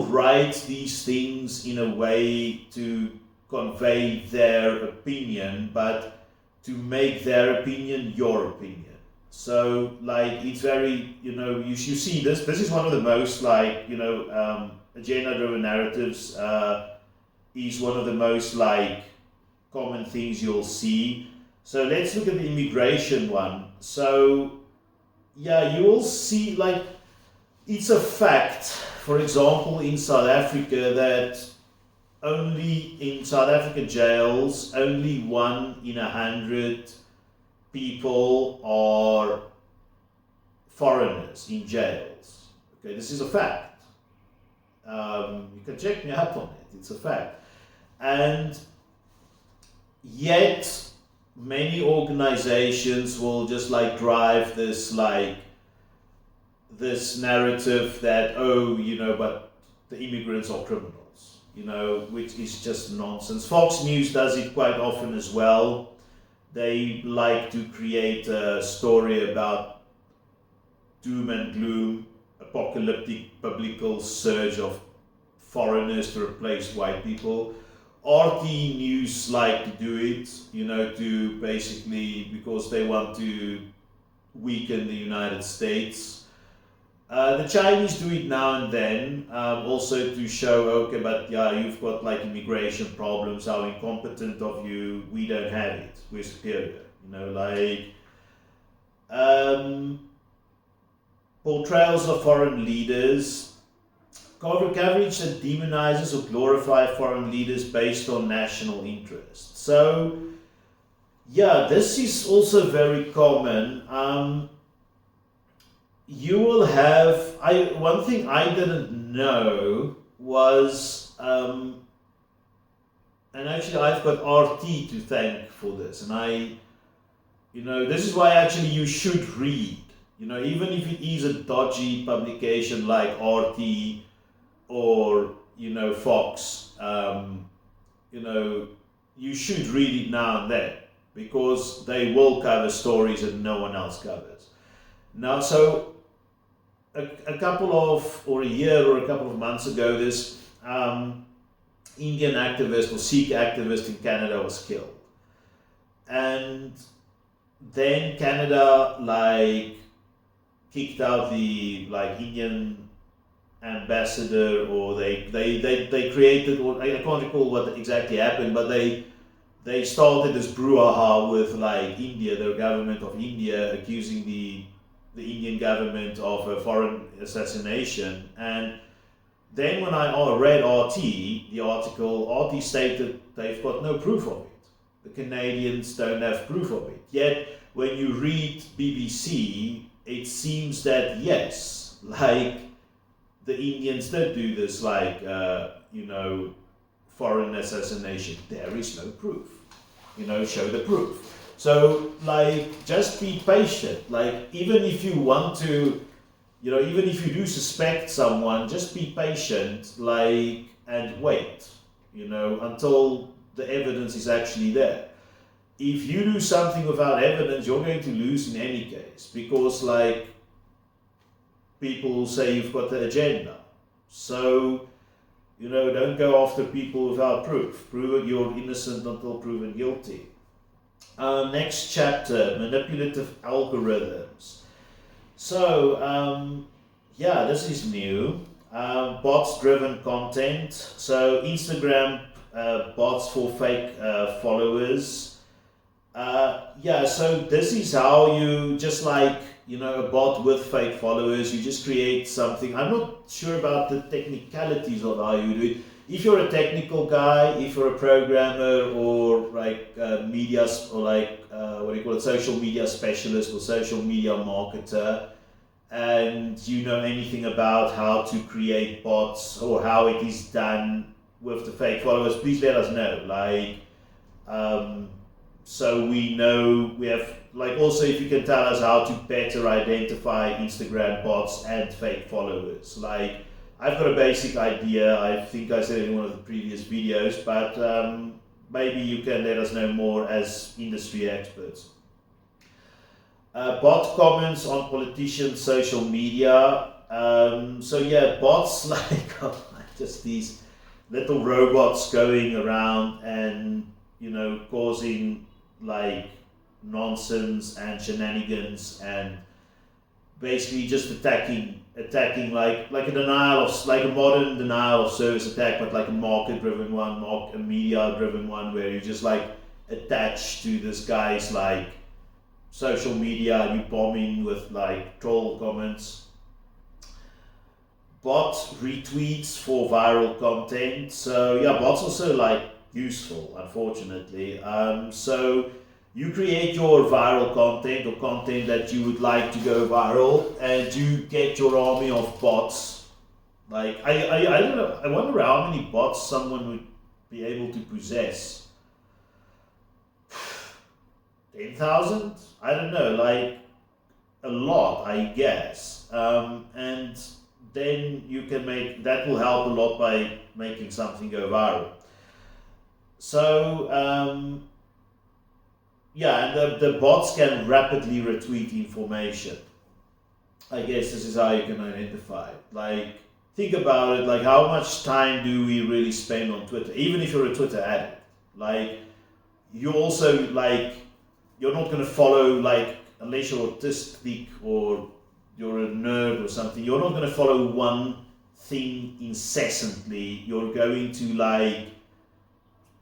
write these things in a way to convey their opinion, but to make their opinion your opinion. So it's very, you see this is one of the most agenda-driven narratives is one of the most common things you'll see. So let's look at the immigration one. So yeah, you will see it's a fact, for example, in South Africa, that only in South African jails, only 1 in 100 people are foreigners in jails. Okay, this is a fact. You can check me up on it. It's a fact. And yet, many organizations will just drive this this narrative that, but the immigrants are criminals. Which is just nonsense. Fox News does it quite often as well. They like to create a story about doom and gloom, apocalyptic biblical surge of foreigners to replace white people. RT News like to do it, to basically, because they want to weaken the United States. The Chinese do it now and then, also to show, okay, but yeah, you've got immigration problems, how incompetent of you, we don't have it, we're superior, portrayals of foreign leaders, coverage that demonizes or glorifies foreign leaders based on national interest. So yeah, this is also very common. You will have, one thing I didn't know was, and actually I've got RT to thank for this, and this is why actually you should read, even if it is a dodgy publication like RT or, Fox, you should read it now and then, because they will cover stories that no one else covers. Now, so a year or a couple of months ago, this Indian activist or Sikh activist in Canada was killed. And then Canada kicked out the Indian ambassador, or they created, or I can't recall what exactly happened, but they started this brouhaha with India, the government of India, accusing the Indian government of a foreign assassination. And then when I read RT, the article, RT stated they've got no proof of it. The Canadians don't have proof of it. Yet when you read BBC, it seems that yes, like the Indians did do this, like foreign assassination. There is no proof. Show the proof. So like, just be patient. Like, even if you want to, even if you do suspect someone, just be patient, like, and wait, until the evidence is actually there. If you do something without evidence, you're going to lose in any case, because like, people will say you've got the agenda. So, don't go after people without proof. Prove you're innocent until proven guilty. Next chapter, manipulative algorithms. So, this is new. Bots-driven content. So, Instagram bots for fake followers. So this is how you, just like, a bot with fake followers, you just create something. I'm not sure about the technicalities of how you do it. If you're a technical guy, if you're a programmer, or like media, or like social media specialist or social media marketer, and you know anything about how to create bots or how it is done with the fake followers, please let us know. Like, so we know, we have, like, also if you can tell us how to better identify Instagram bots and fake followers. Like, I've got a basic idea, I think I said it in one of the previous videos, but maybe you can let us know more as industry experts. Bot comments on politicians' social media. Bots like just these little robots going around and causing like nonsense and shenanigans, and basically just attacking like a denial of, like a modern denial of service attack, but like a market driven one, a media driven one, where you just like attach to this guy's like social media and you bombing with like troll comments. Bot retweets for viral content. So bots also like useful, unfortunately. So you create your viral content, or content that you would like to go viral, and you get your army of bots. Like, I don't know, I wonder how many bots someone would be able to possess. 10,000? I don't know, like a lot, I guess. And then you can that will help a lot by making something go viral. So, and the bots can rapidly retweet information. I guess this is how you can identify it. Like, think about it, like how much time do we really spend on Twitter? Even if you're a Twitter addict, like, you also, like, you're not going to follow, like, unless you're autistic or you're a nerd or something, you're not going to follow one thing incessantly. You're going to, like,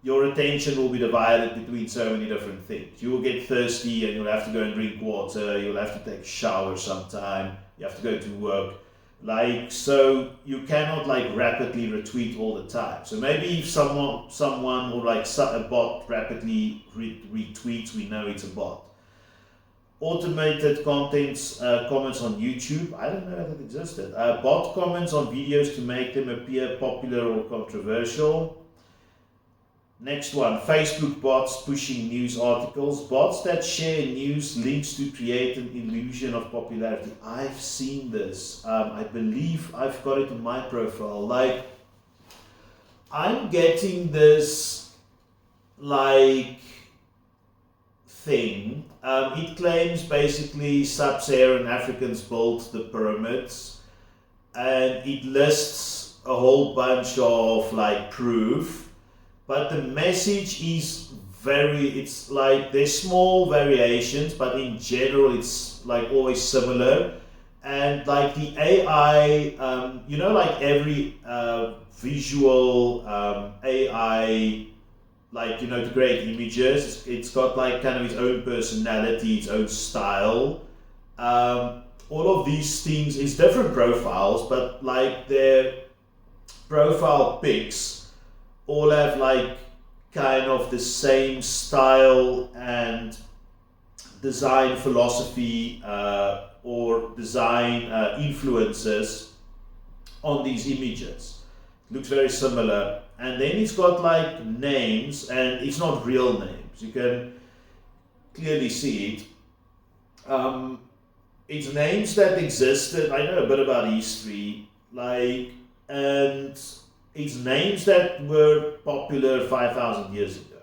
your attention will be divided between so many different things. You will get thirsty and you'll have to go and drink water, you'll have to take a shower sometime, you have to go to work. Like, so you cannot like rapidly retweet all the time. So maybe if someone or like a bot rapidly retweets, we know it's a bot. Automated comments on YouTube. I don't know if that existed. Bot comments on videos to make them appear popular or controversial. Next one, Facebook bots pushing news articles. Bots that share news links to create an illusion of popularity. I've seen this. I believe I've got it in my profile. Like, I'm getting this, like, thing. It claims basically sub-Saharan Africans built the pyramids, and it lists a whole bunch of, like, proof. But the message is it's like, there's small variations, but in general it's like always similar. And like the AI, like every visual AI, like, to create images, it's got like kind of its own personality, its own style. All of these things is different profiles, but like their profile pics all have like kind of the same style and design philosophy or design influences on these images. It looks very similar. And then it's got like names, and it's not real names. You can clearly see it. It's names that existed. I know a bit about history, like, and it's names that were popular 5,000 years ago,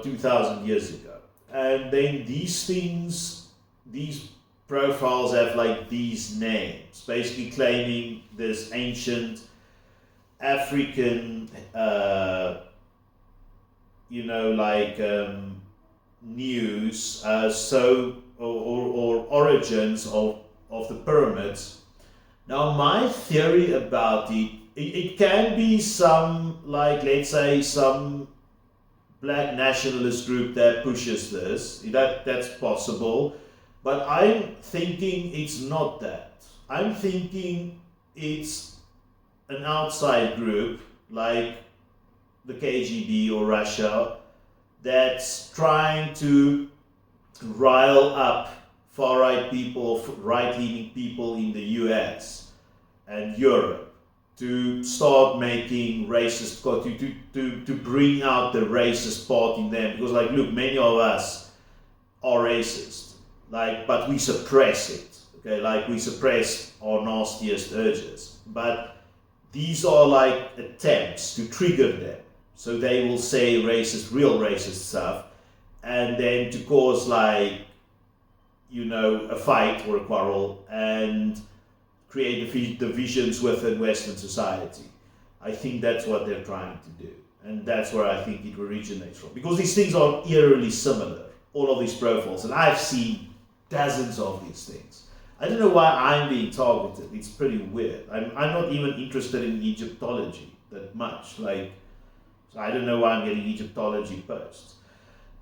2,000 years ago. And then these things, these profiles have like these names, basically claiming this ancient African, news, or origins of the pyramids. Now, my theory about it can be some, like, let's say, some black nationalist group that pushes this. That's possible, but I'm thinking it's not that. I'm thinking it's an outside group like the KGB or Russia that's trying to rile up far-right people, right-leaning people in the US and Europe to start making racist, to bring out the racist part in them. Because, like, look, many of us are racist, like, but we suppress it, okay? Like, we suppress our nastiest urges. But these are like attempts to trigger them. So they will say real racist stuff, and then to cause, like, a fight or a quarrel, and create divisions within Western society. I think that's what they're trying to do. And that's where I think it originates from. Because these things are eerily similar, all of these profiles. And I've seen dozens of these things. I don't know why I'm being targeted. It's pretty weird. I'm not even interested in Egyptology that much. Like, so I don't know why I'm getting Egyptology posts.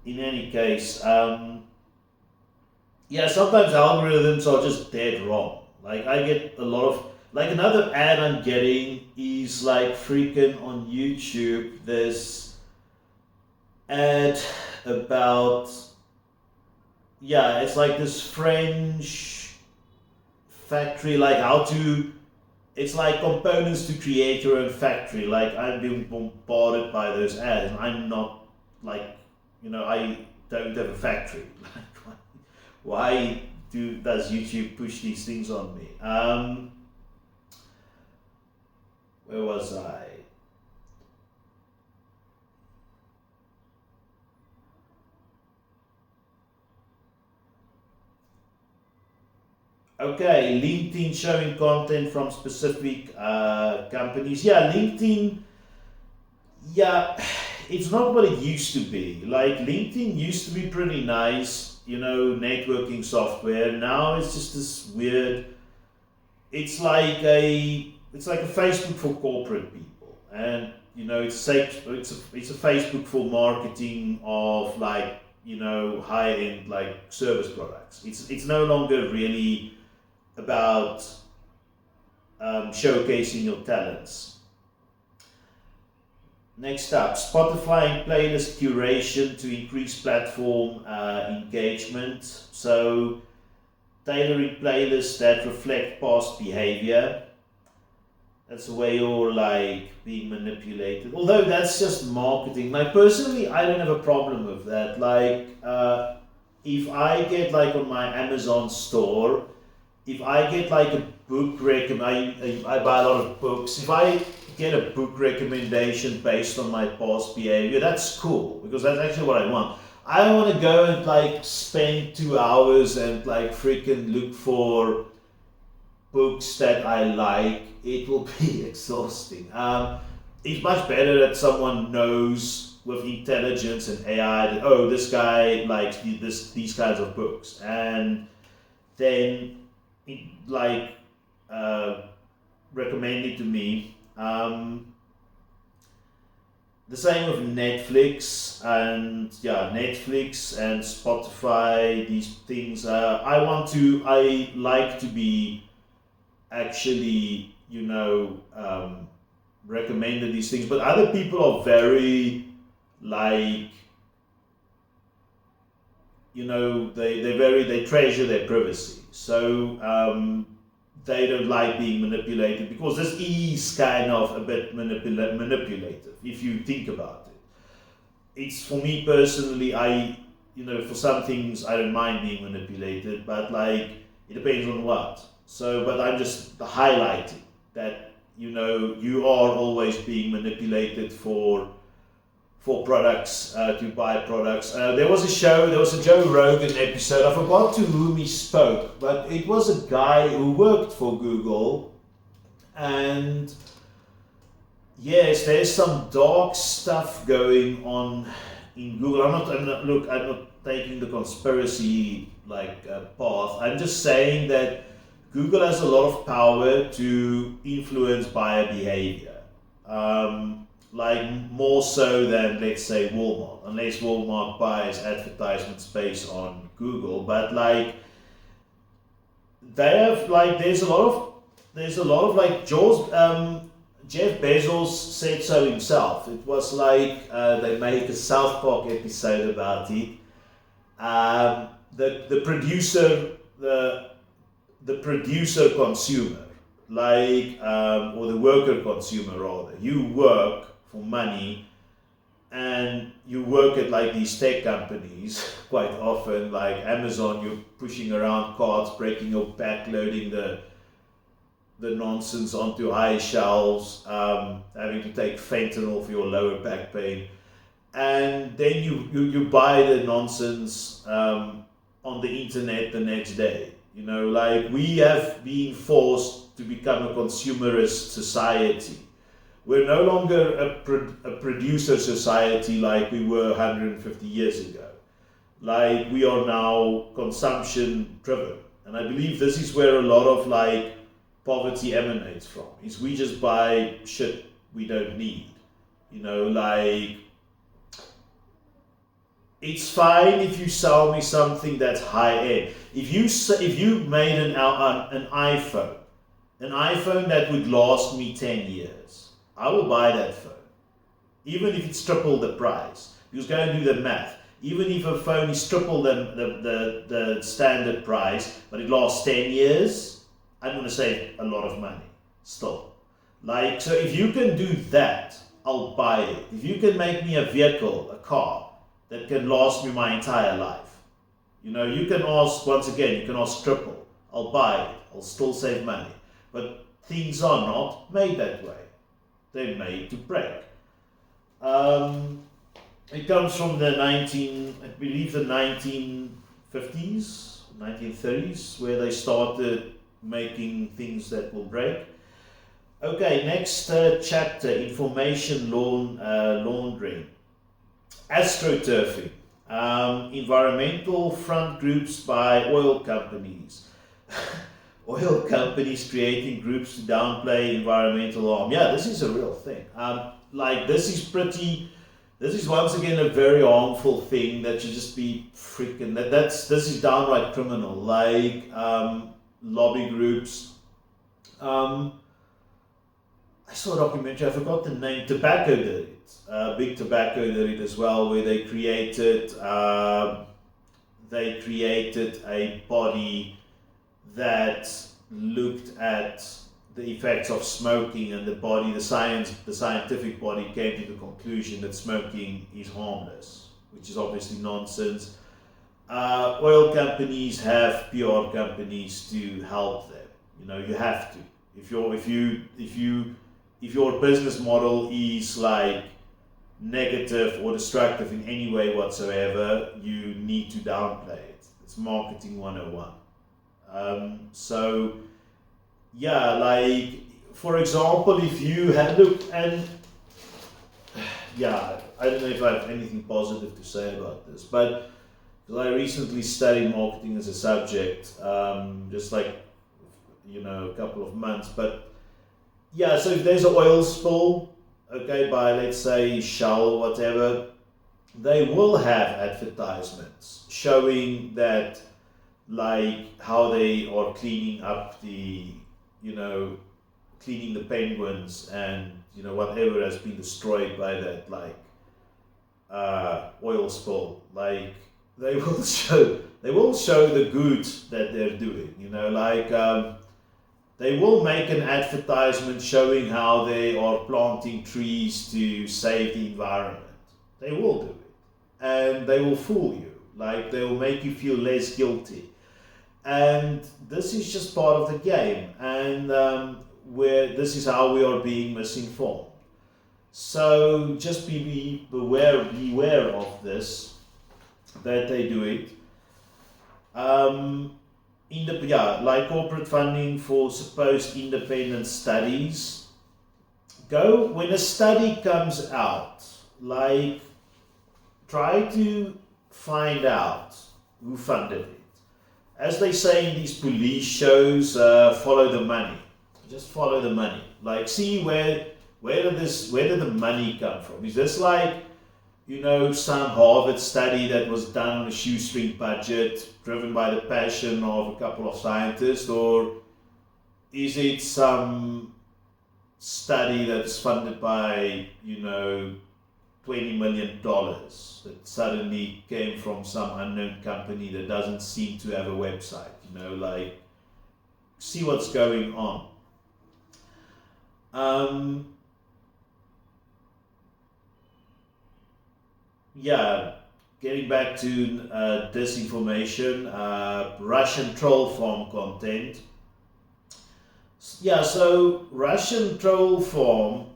In any case, sometimes algorithms are just dead wrong. Like, I get a lot of, like, another ad I'm getting is like freaking on YouTube, this ad about, it's like this French factory, like it's like components to create your own factory. Like, I'm being bombarded by those ads, and I'm not, like, I don't have a factory. Why does YouTube push these things on me? Where was I? Okay, LinkedIn showing content from specific companies. Yeah, LinkedIn, it's not what it used to be. Like, LinkedIn used to be pretty nice, networking software. Now it's just this weird, it's like a Facebook for corporate people. And, it's a Facebook for marketing of, like, high-end, like, service products. It's no longer really about showcasing your talents. Next up, Spotify and playlist curation to increase platform engagement. So, tailoring playlists that reflect past behavior. That's the way you're, like, being manipulated. Although that's just marketing. Like, personally, I don't have a problem with that. Like, if I get, like, on my Amazon store, if I get, like, a book I buy a lot of books. If I get a book recommendation based on my past behavior, that's cool, because that's actually what I want. I don't want to go and, like, spend 2 hours and, like, freaking look for books that I like. It will be exhausting. It's much better that someone knows with intelligence and AI that, oh, this guy likes these kinds of books, and then recommend it to me. The same with Netflix and Spotify. These things. I like to be actually, recommended these things, but other people are very, like, they treasure their privacy. So they don't like being manipulated, because this is kind of a bit manipulative if you think about it. It's, for me personally, for some things I don't mind being manipulated, but like it depends on what. So, but I'm just highlighting that you are always being manipulated for products, to buy products. There was a Joe Rogan episode. I forgot to whom he spoke, but it was a guy who worked for Google, and yes, there's some dark stuff going on in Google. I'm not taking the conspiracy path. I'm just saying that Google has a lot of power to influence buyer behavior. Like more so than, let's say, Walmart, unless Walmart buys advertisement space on Google. But like they have, like there's a lot of like Jeff Bezos said so himself. It was like they make a South Park episode about it. The producer consumer, or the worker consumer rather. You work for money, and you work at like these tech companies quite often, like Amazon. You're pushing around carts, breaking your back, loading the nonsense onto high shelves, having to take fentanyl for your lower back pain, and then you buy the nonsense on the internet the next day. Like we have been forced to become a consumerist society. We're no longer a producer society like we were 150 years ago. Like we are now consumption driven. And I believe this is where a lot of like poverty emanates from, is we just buy shit we don't need. Like it's fine if you sell me something that's high end. If you made an iPhone that would last me 10 years, I will buy that phone, even if it's triple the price. Because go and do the math. Even if a phone is triple the standard price, but it lasts 10 years, I'm going to save a lot of money still. Like, so if you can do that, I'll buy it. If you can make me a vehicle, a car, that can last me my entire life, you can ask triple. I'll buy it. I'll still save money. But things are not made that way. They're made to break. It comes from the 1950s, 1930s, where they started making things that will break. Okay, next chapter, information laundering. Astroturfing. Environmental front groups by oil companies. Oil companies creating groups to downplay environmental harm. Yeah, this is a real thing. This is once again a very harmful thing that should just be freaking. This is downright criminal. Like lobby groups. I saw a documentary. I forgot the name. Tobacco did it. Big Tobacco did it as well, where they created a body that looked at the effects of smoking, and the scientific body came to the conclusion that smoking is harmless, which is obviously nonsense. Oil companies have PR companies to help them. You have to. If your business model is like negative or destructive in any way whatsoever, you need to downplay it. It's marketing 101. So yeah, like for example, if you had yeah, I don't know if I have anything positive to say about this, but because I recently studied marketing as a subject, just like a couple of months, but yeah, so if there's an oil spill, okay, by let's say Shell or whatever, they will have advertisements showing that, like how they are cleaning up cleaning the penguins and whatever has been destroyed by that oil spill. Like they will show the good that they're doing. They will make an advertisement showing how they are planting trees to save the environment. They will do it, and they will fool you. Like, they will make you feel less guilty, and this is just part of the game. And where this is how we are being misinformed. So just beware of this, that they do it. Like corporate funding for supposed independent studies. When a study comes out, like, try to find out who funded it. As they say in these police shows, follow the money. Just follow the money. Like, see where did the money come from? Is this like, some Harvard study that was done on a shoestring budget, driven by the passion of a couple of scientists, or is it some study that's funded by, $20 million that suddenly came from some unknown company that doesn't seem to have a website? See what's going on. Getting back to disinformation, Russian troll farm content. So Russian troll farm,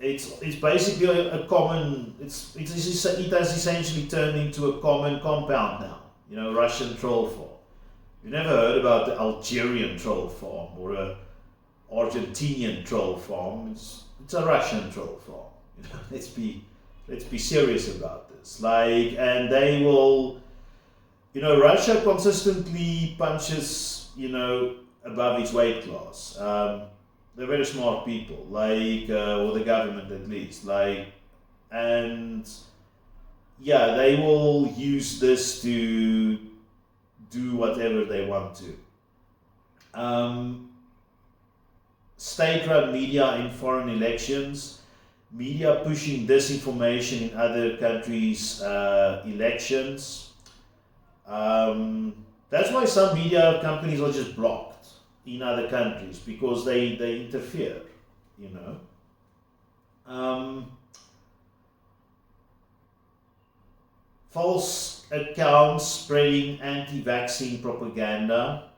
it's basically a common. It has essentially turned into a common compound now. Russian troll farm. You never heard about the Algerian troll farm or a Argentinian troll farm. It's a Russian troll farm. Let's be serious about this. And they will, Russia consistently punches, above its weight class. They're very smart people, or the government at least, and they will use this to do whatever they want to. State-run media in foreign elections, media pushing disinformation in other countries' elections. That's why some media companies are just blocked in other countries, because they interfere, False accounts spreading anti-vaccine propaganda.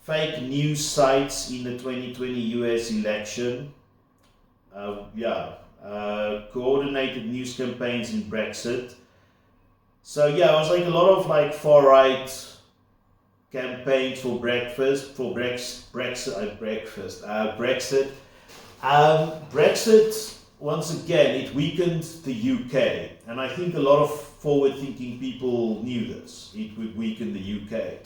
Fake news sites in the 2020 US election. Coordinated news campaigns in Brexit. So it was a lot of far-right campaigns for Brexit. Brexit, once again, it weakened the UK, and I think a lot of forward-thinking people knew this. It would weaken the UK.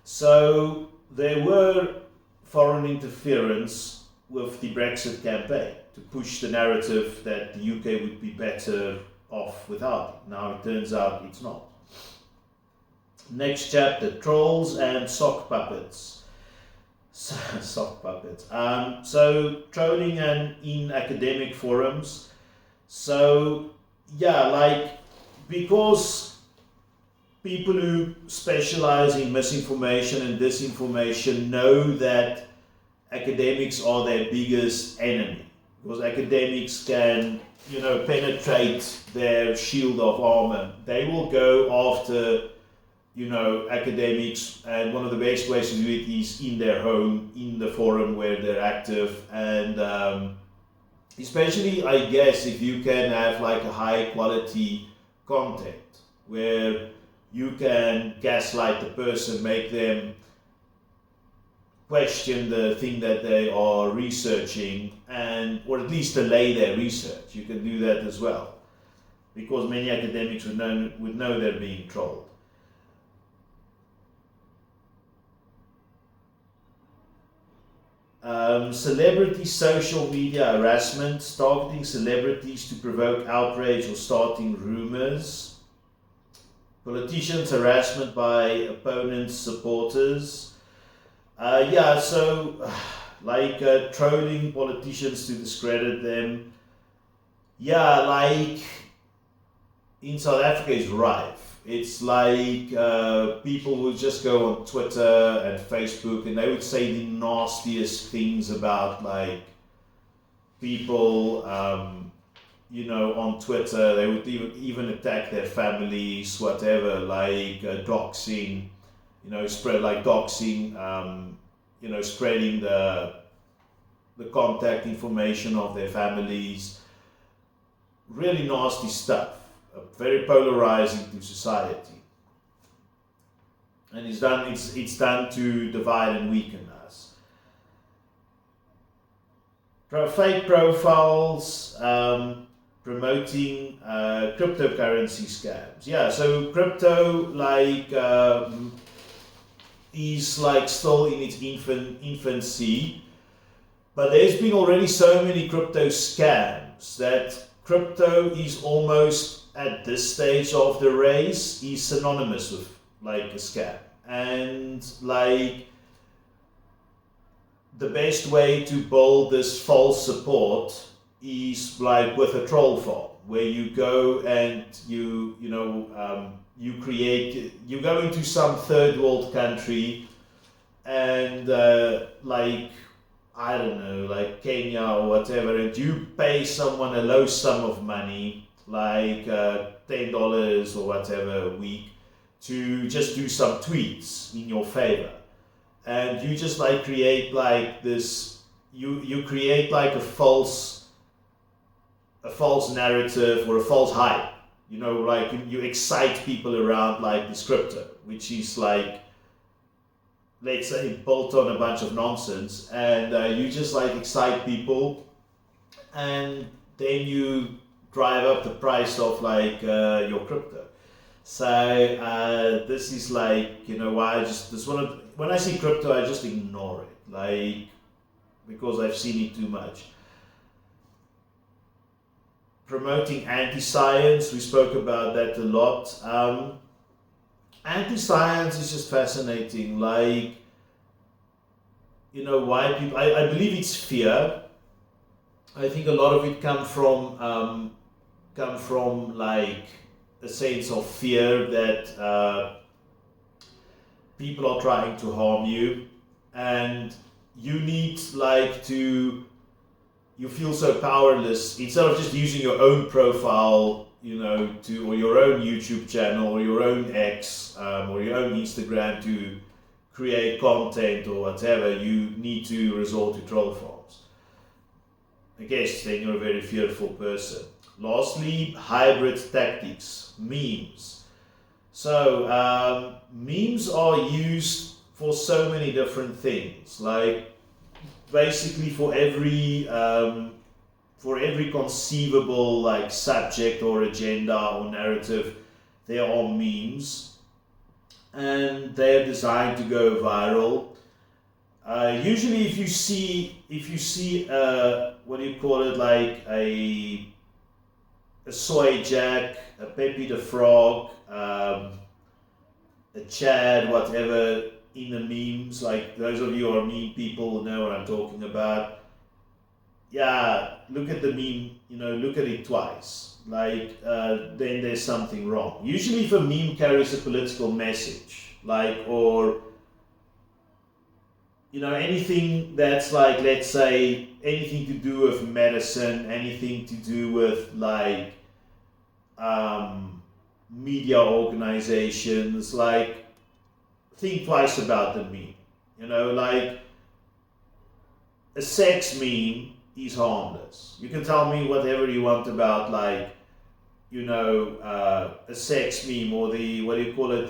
So there were foreign interference with the Brexit campaign to push the narrative that the UK would be better off without it. Now it turns out it's not. Next chapter, trolls and sock puppets. Sock puppets. So trolling and in academic forums. So because people who specialize in misinformation and disinformation know that academics are their biggest enemy, because academics can, penetrate their shield of armor. They will go after, academics, and one of the best ways to do it is in their home, in the forum where they're active, and especially, I guess, if you can have a high quality content where you can gaslight the person, make them question the thing that they are researching, or at least delay their research. You can do that as well, because many academics would know they're being trolled. Celebrity social media harassment, targeting celebrities to provoke outrage or starting rumors. Politicians' harassment by opponents' supporters. Trolling politicians to discredit them. in South Africa is rife. It's like people would just go on Twitter and Facebook and they would say the nastiest things about like people, on Twitter. They would even attack their families, whatever, like doxing, spread like doxing, spreading the contact information of their families. Really nasty stuff. Very polarizing to society, and it's done to divide and weaken us. Fake profiles, promoting cryptocurrency scams. Yeah, so crypto is like still in its infancy, but there's been already so many crypto scams that crypto is almost at this stage of the race is synonymous with like a scam. And like the best way to build this false support is like with a troll farm, where you go and you go into some third world country and like I don't know, like Kenya or whatever, and you pay someone a low sum of money, like $10 or whatever a week, to just do some tweets in your favor. And you just like create like this, you create like a false narrative or a false hype, like you excite people around like this crypto, which is like, let's say, built on a bunch of nonsense, and you just like excite people, and then you drive up the price of like your crypto. So this is like, why I just when I see crypto, I just ignore it, like, because I've seen it too much. Promoting anti-science, we spoke about that a lot. Anti-science is just fascinating, like, why people, I believe it's fear. I think a lot of it come from like a sense of fear that people are trying to harm you, and you need like you feel so powerless, instead of just using your own profile, or your own YouTube channel or your own X or your own Instagram to create content or whatever. You need to resort to troll farms. I guess then you're a very fearful person. Lastly, hybrid tactics, memes. So memes are used for so many different things, like basically for every conceivable like subject or agenda or narrative, there are memes, and they're designed to go viral. Usually, if you see what do you call it, like a soy jack, a Pepe the Frog, a Chad, whatever, in the memes, like those of you who are meme people know what I'm talking about. Yeah, look at the meme, look at it twice. Like, then there's something wrong. Usually if a meme carries a political message, like, or, anything that's like, let's say, anything to do with medicine, anything to do with like, media organizations, like, think twice about the meme. Like, a sex meme is harmless. You can tell me whatever you want about, like, a sex meme, or the, what do you call it,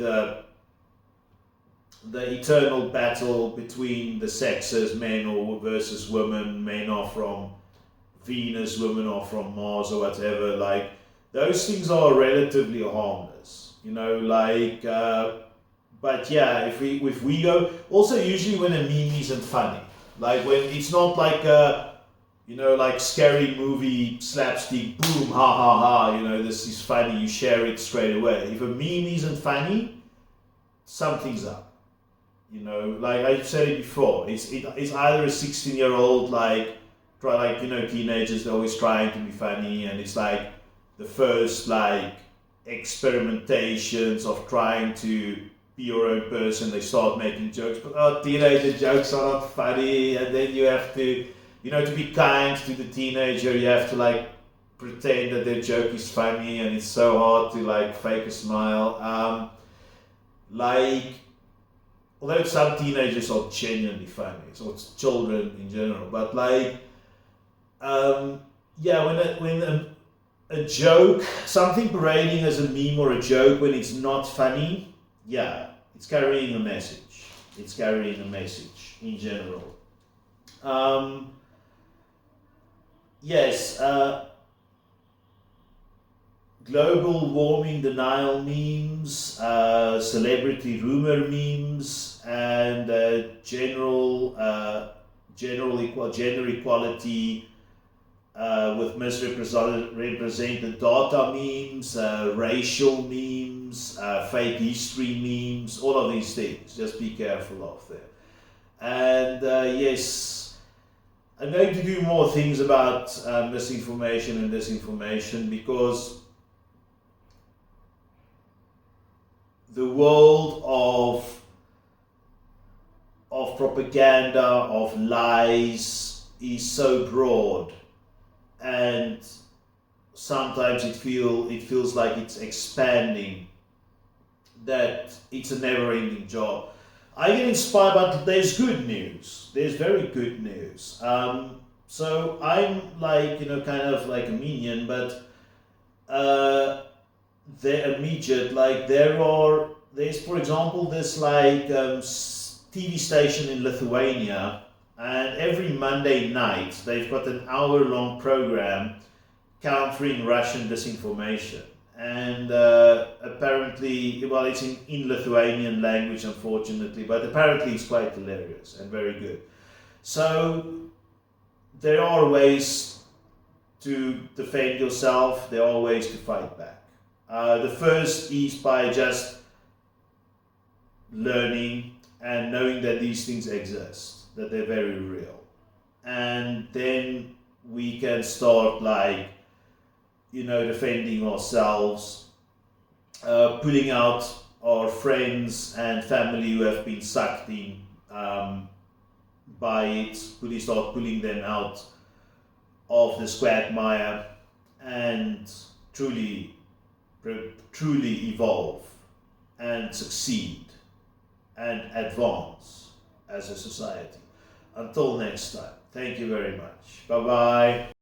the eternal battle between the sexes, men or versus women. Men are from Venus, women are from Mars, or whatever. Like, those things are relatively harmless, like, but yeah, if we go, also usually when a meme isn't funny, like when it's not like a, like scary movie slapstick, boom, ha ha ha, this is funny, you share it straight away. If a meme isn't funny, something's up. Like I've said it before, it's either a 16-year-old teenagers, they're always trying to be funny, and it's like the first like experimentations of trying to be your own person. They start making jokes, but teenager jokes are not funny, and then you have to, to be kind to the teenager, you have to like pretend that their joke is funny, and it's so hard to like fake a smile. Like, although some teenagers are genuinely funny, so it's children in general, but like, yeah, a joke, something parading as a meme or a joke when it's not funny, yeah, it's carrying a message. It's carrying a message in general. Yes, global warming denial memes, celebrity rumor memes, and gender equality with misrepresented data memes, racial memes, fake history memes, all of these things. Just be careful of them. And yes, I'm going to do more things about misinformation and disinformation, because the world of propaganda, of lies, is so broad, and sometimes it feels like it's expanding, that it's a never-ending job. I get inspired, but there's good news. There's very good news. So I'm like, kind of like a minion, but they're immediate. Like there's for example this like TV station in Lithuania, and every Monday night they've got an hour-long program countering Russian disinformation. And apparently, well, it's in Lithuanian language, unfortunately, but apparently it's quite hilarious and very good. So there are ways to defend yourself, there are ways to fight back. The first is by just learning and knowing that these things exist, that they're very real. And then we can start like, defending ourselves, pulling out our friends and family who have been sucked in by it, start pulling them out of this quagmire, and truly evolve and succeed and advance as a society. Until next time, thank you very much. Bye bye.